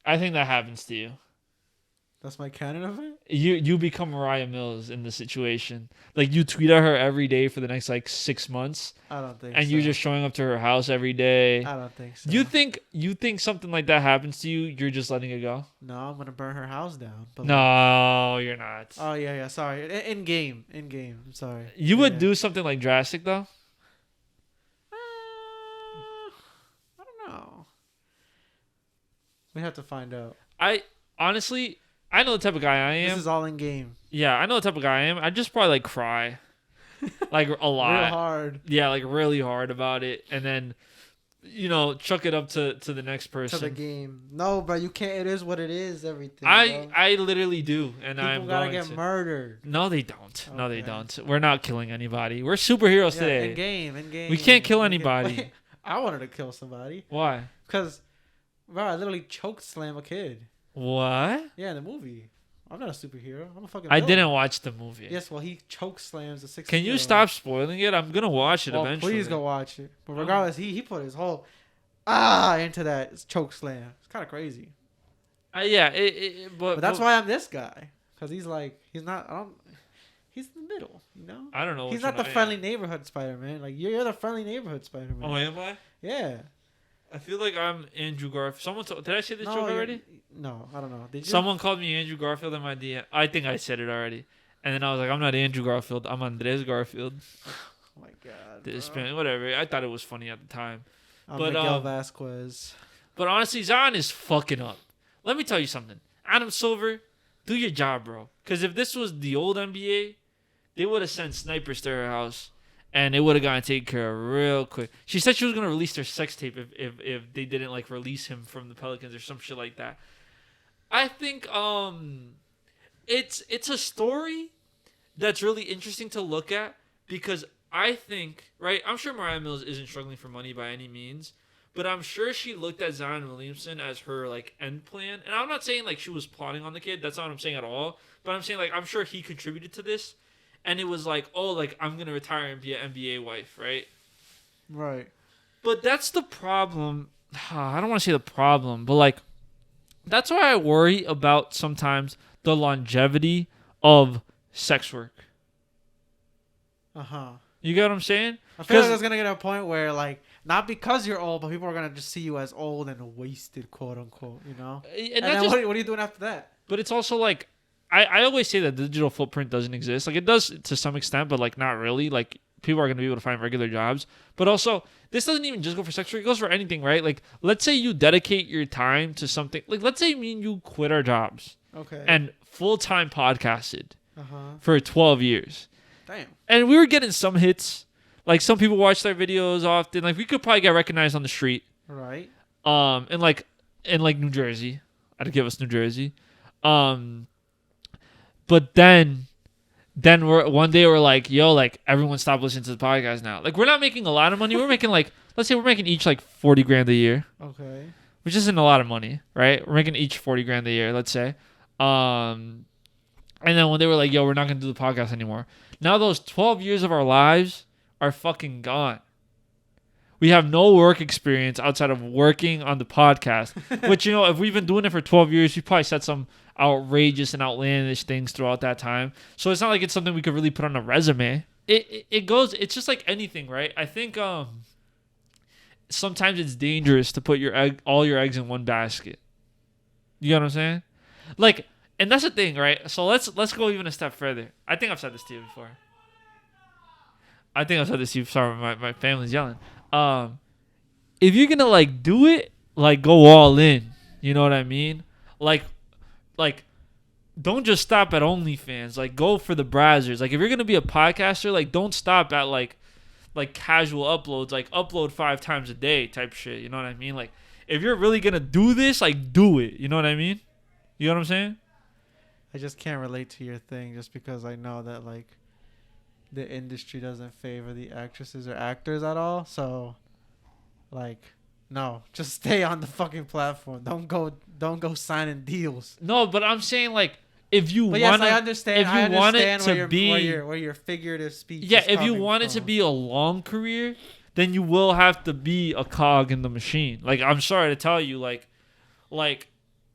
[SPEAKER 1] I think that happens to you.
[SPEAKER 2] That's my canon of it?
[SPEAKER 1] You become Mariah Mills in the situation. Like you tweet at her every day for the next like 6 months.
[SPEAKER 2] I don't think
[SPEAKER 1] and
[SPEAKER 2] so.
[SPEAKER 1] You're just showing up to her house every day.
[SPEAKER 2] I don't think so.
[SPEAKER 1] You think something like that happens to you, you're just letting it go?
[SPEAKER 2] No, I'm gonna burn her house down. But
[SPEAKER 1] no, you're not.
[SPEAKER 2] Oh yeah, sorry. In game. I'm sorry.
[SPEAKER 1] You would do something like drastic though?
[SPEAKER 2] I don't know. We have to find out.
[SPEAKER 1] Honestly, I know the type of guy I am.
[SPEAKER 2] This is all in game.
[SPEAKER 1] Yeah, I know the type of guy I am. I just probably like cry, like a lot,
[SPEAKER 2] real hard.
[SPEAKER 1] Yeah, like really hard about it, and then, chuck it up to the next person.
[SPEAKER 2] To the game. No, bro, you can't. It is what it is. Everything.
[SPEAKER 1] I literally do, and
[SPEAKER 2] people gotta get murdered.
[SPEAKER 1] No, they don't. Okay. No, they don't. We're not killing anybody. We're superheroes today.
[SPEAKER 2] In game.
[SPEAKER 1] We can't kill anybody.
[SPEAKER 2] Wait, I wanted to kill somebody.
[SPEAKER 1] Why?
[SPEAKER 2] Because, bro, I literally choked slam a kid.
[SPEAKER 1] What?
[SPEAKER 2] Yeah, in the movie. I'm not a superhero. I'm a fucking
[SPEAKER 1] villain. I didn't watch the movie.
[SPEAKER 2] Yes, well, he choke slams a 16-year-old.
[SPEAKER 1] Can you stop spoiling it? I'm gonna watch it eventually.
[SPEAKER 2] Please go watch it. But regardless, he put his whole into that choke slam. It's kind of crazy.
[SPEAKER 1] Yeah.
[SPEAKER 2] But that's why I'm this guy. Because he's not. He's in the middle.
[SPEAKER 1] I don't know.
[SPEAKER 2] He's not the friendly neighborhood Spider-Man. Like you're the friendly neighborhood Spider-Man.
[SPEAKER 1] Oh, am I?
[SPEAKER 2] Yeah.
[SPEAKER 1] I feel like I'm Andrew Garfield. Did I say this joke already?
[SPEAKER 2] No, I don't know. Did you?
[SPEAKER 1] Someone called me Andrew Garfield in my DM. I think I said it already. And then I was like, I'm not Andrew Garfield. I'm Andres Garfield.
[SPEAKER 2] Oh my God.
[SPEAKER 1] Whatever. I thought it was funny at the time.
[SPEAKER 2] I'm Miguel Vasquez.
[SPEAKER 1] But honestly, Zion is fucking up. Let me tell you something. Adam Silver, do your job, bro. Because if this was the old NBA, they would have sent snipers to her house. And it would have gotten taken care of real quick. She said she was gonna release their sex tape if they didn't like release him from the Pelicans or some shit like that. I think it's a story that's really interesting to look at because I think I'm sure Mariah Mills isn't struggling for money by any means, but I'm sure she looked at Zion Williamson as her like end plan. And I'm not saying like she was plotting on the kid. That's not what I'm saying at all. But I'm saying like I'm sure he contributed to this. And it was like, oh, like, I'm going to retire and be an NBA wife, right?
[SPEAKER 2] Right.
[SPEAKER 1] But that's the problem. I don't want to say the problem, but, like, that's why I worry about sometimes the longevity of sex work.
[SPEAKER 2] Uh-huh.
[SPEAKER 1] You get what I'm saying?
[SPEAKER 2] I feel like there's going to get a point where, like, not because you're old, but people are going to just see you as old and wasted, quote unquote, And then what are you doing after that?
[SPEAKER 1] But it's also, like, I always say that the digital footprint doesn't exist. Like, it does to some extent, but, like, not really. Like, people are going to be able to find regular jobs. But also, this doesn't even just go for sex work. It goes for anything, right? Like, let's say you dedicate your time to something. Like, let's say me and you quit our jobs.
[SPEAKER 2] Okay.
[SPEAKER 1] And full-time podcasted
[SPEAKER 2] Uh-huh.
[SPEAKER 1] for 12 years.
[SPEAKER 2] Damn.
[SPEAKER 1] And we were getting some hits. Like, some people watch their videos often. Like, we could probably get recognized on the street.
[SPEAKER 2] Right.
[SPEAKER 1] In New Jersey. I'd give us New Jersey. But then one day we're like, yo, like, everyone stop listening to the podcast now. Like, we're not making a lot of money. We're making like, let's say we're making each like 40 grand a year.
[SPEAKER 2] Okay.
[SPEAKER 1] Which isn't a lot of money, right? We're making each 40 grand a year, let's say. And then when they were like, yo, we're not going to do the podcast anymore. Now those 12 years of our lives are fucking gone. We have no work experience outside of working on the podcast. Which, you know, if we've been doing it for 12 years, we probably said some outrageous and outlandish things throughout that time. So it's not like it's something we could really put on a resume. It's just like anything, right? I think sometimes it's dangerous to put all your eggs in one basket. You know what I'm saying? Like, and that's the thing, right? So let's go even a step further. I think I've said this to you before. Sorry, my family's yelling. If you're gonna like do it, like go all in. You know what I mean? Like, don't just stop at OnlyFans. Like, go for the browsers. Like, if you're gonna be a podcaster, like, don't stop at like casual uploads. Like, upload 5 times a day type shit. You know what I mean? Like, if you're really gonna do this, like, do it. You know what I mean? You know what I'm saying?
[SPEAKER 2] I just can't relate to your thing just because I know that like the industry doesn't favor the actresses or actors at all. So like, no, just stay on the fucking platform. Don't go signing deals.
[SPEAKER 1] No, but I'm saying like if you want
[SPEAKER 2] yes, I understand.
[SPEAKER 1] If you want it to be
[SPEAKER 2] where your figurative speech.
[SPEAKER 1] Yeah, if you want it to be a long career, then you will have to be a cog in the machine. Like, I'm sorry to tell you, like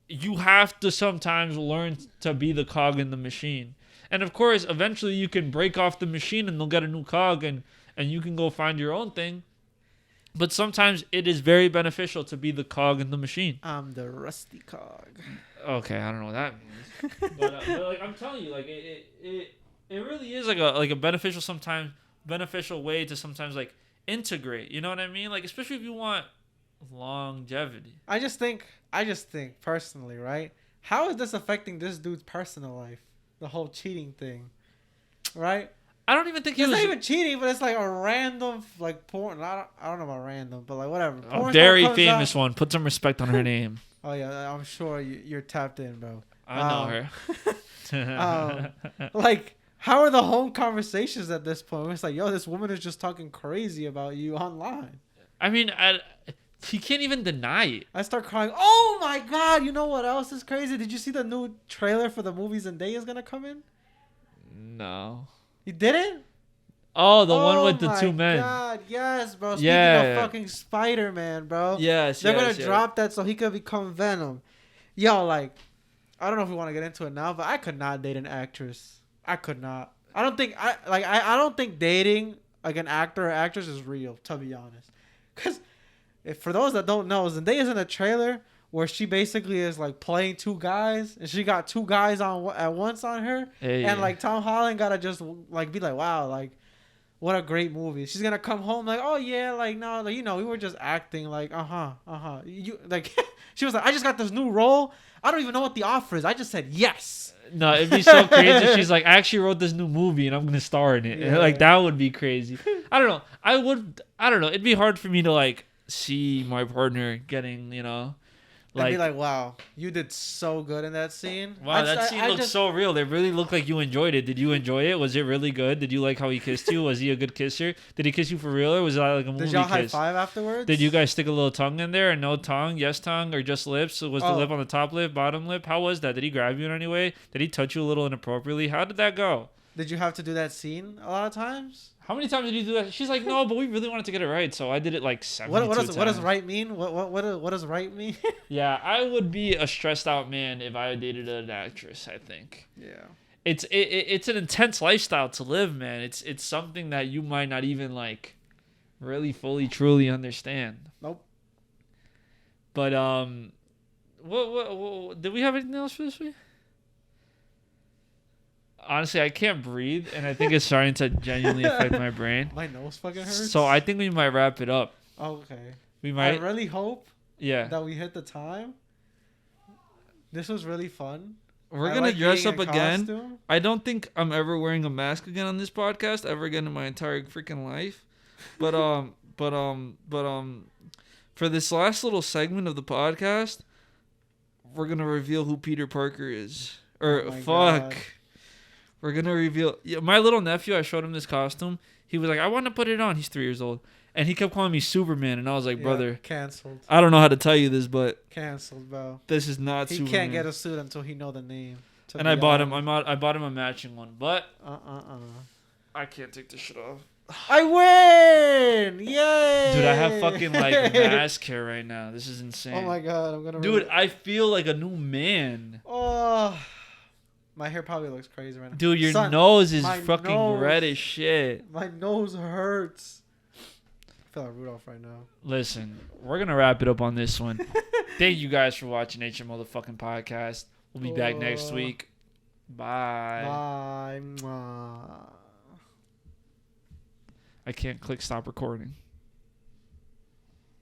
[SPEAKER 1] you have to sometimes learn to be the cog in the machine. And of course, eventually you can break off the machine and they'll get a new cog and you can go find your own thing. But sometimes it is very beneficial to be the cog in the machine.
[SPEAKER 2] I'm the rusty cog.
[SPEAKER 1] Okay, I don't know what that means. but like, I'm telling you, like it really is like a beneficial way to sometimes like integrate. You know what I mean? Like, especially if you want longevity.
[SPEAKER 2] I just think personally, right? How is this affecting this dude's personal life? The whole cheating thing, right?
[SPEAKER 1] I don't even think
[SPEAKER 2] it's not even cheating, but it's like a random like porn. I don't know about random, but like whatever.
[SPEAKER 1] A very famous one. Put some respect on her name.
[SPEAKER 2] Oh yeah, I'm sure you're tapped in, bro.
[SPEAKER 1] I know
[SPEAKER 2] her. Like, how are the home conversations at this point? It's like, yo, this woman is just talking crazy about you online.
[SPEAKER 1] I mean, he can't even deny it.
[SPEAKER 2] I start crying. Oh my god! You know what else is crazy? Did you see the new trailer for the movie Zendaya is gonna come in?
[SPEAKER 1] No.
[SPEAKER 2] You didn't?
[SPEAKER 1] Oh, the one with the 2 men.
[SPEAKER 2] Oh my god, yes, bro. Speaking of fucking Spiderman, bro.
[SPEAKER 1] Yes,
[SPEAKER 2] they're gonna drop that so he could become Venom. Yo, like, I don't know if we want to get into it now, but I could not date an actress. I could not. I don't think dating like an actor or actress is real, to be honest. Cause for those that don't know, Zendaya's in a trailer where she basically is like playing 2 guys, and she got 2 guys at once on her, and like Tom Holland gotta just like be like, wow, like what a great movie. She's gonna come home like, oh yeah, like no, like, you know, we were just acting, like you like she was like, I just got this new role. I don't even know what the offer is. I just said yes.
[SPEAKER 1] No, it'd be so crazy. She's like, I actually wrote this new movie and I'm gonna star in it.
[SPEAKER 2] Yeah.
[SPEAKER 1] Like, that would be crazy. I don't know. I don't know. It'd be hard for me to like see my partner getting, you know,
[SPEAKER 2] like, I'd be like, wow, you did so good in that scene.
[SPEAKER 1] Wow, that scene looked so real. It really looked like you enjoyed it. Did you enjoy it? Was it really good? Did you like how he kissed you? Was he a good kisser? Did he kiss you for real, or was that like a movie kiss?
[SPEAKER 2] Did y'all high five afterwards?
[SPEAKER 1] Did you guys stick a little tongue in there, or no tongue, yes tongue, or just lips? Was the lip on the top lip, bottom lip? How was that? Did he grab you in any way? Did he touch you a little inappropriately? How did that go?
[SPEAKER 2] Did you have to do that scene a lot of times?
[SPEAKER 1] How many times did you do that? She's like, no, but we really wanted to get it right, so I did it like 72 times.
[SPEAKER 2] What does right mean? What does right mean?
[SPEAKER 1] Yeah, I would be a stressed out man if I dated an actress, I think.
[SPEAKER 2] Yeah.
[SPEAKER 1] It's an intense lifestyle to live, man. It's something that you might not even like really fully truly understand.
[SPEAKER 2] Nope.
[SPEAKER 1] But what did we have anything else for this week? Honestly, I can't breathe, and I think it's starting to genuinely affect my brain.
[SPEAKER 2] My nose fucking hurts.
[SPEAKER 1] So I think we might wrap it up.
[SPEAKER 2] Okay.
[SPEAKER 1] We might.
[SPEAKER 2] I really hope
[SPEAKER 1] that
[SPEAKER 2] we hit the time. This was really fun.
[SPEAKER 1] We're gonna dress up again. I don't think I'm ever wearing a mask again on this podcast ever again in my entire freaking life. But for this last little segment of the podcast, we're gonna reveal who Peter Parker is. Or God. We're gonna reveal. Yeah, my little nephew, I showed him this costume. He was like, "I want to put it on." He's 3 years old, and he kept calling me Superman, and I was like, "Brother,
[SPEAKER 2] canceled.
[SPEAKER 1] I don't know how to tell you this, but
[SPEAKER 2] canceled, bro.
[SPEAKER 1] This is not Superman.
[SPEAKER 2] He can't get a suit until he know the name."
[SPEAKER 1] And I bought him. I bought him a matching one, but I can't take this shit off.
[SPEAKER 2] I win! Yay!
[SPEAKER 1] Dude, I have fucking like mask hair right now. This is insane.
[SPEAKER 2] Oh my God, I'm gonna.
[SPEAKER 1] Dude, I feel like a new man.
[SPEAKER 2] Oh, my hair probably looks crazy right now.
[SPEAKER 1] Dude, your nose is fucking red as shit.
[SPEAKER 2] My nose hurts. I feel like Rudolph right now.
[SPEAKER 1] Listen, we're gonna wrap it up on this one. Thank you guys for watching HM Motherfucking Podcast. We'll be back next week. Bye.
[SPEAKER 2] Bye.
[SPEAKER 1] I can't click stop recording.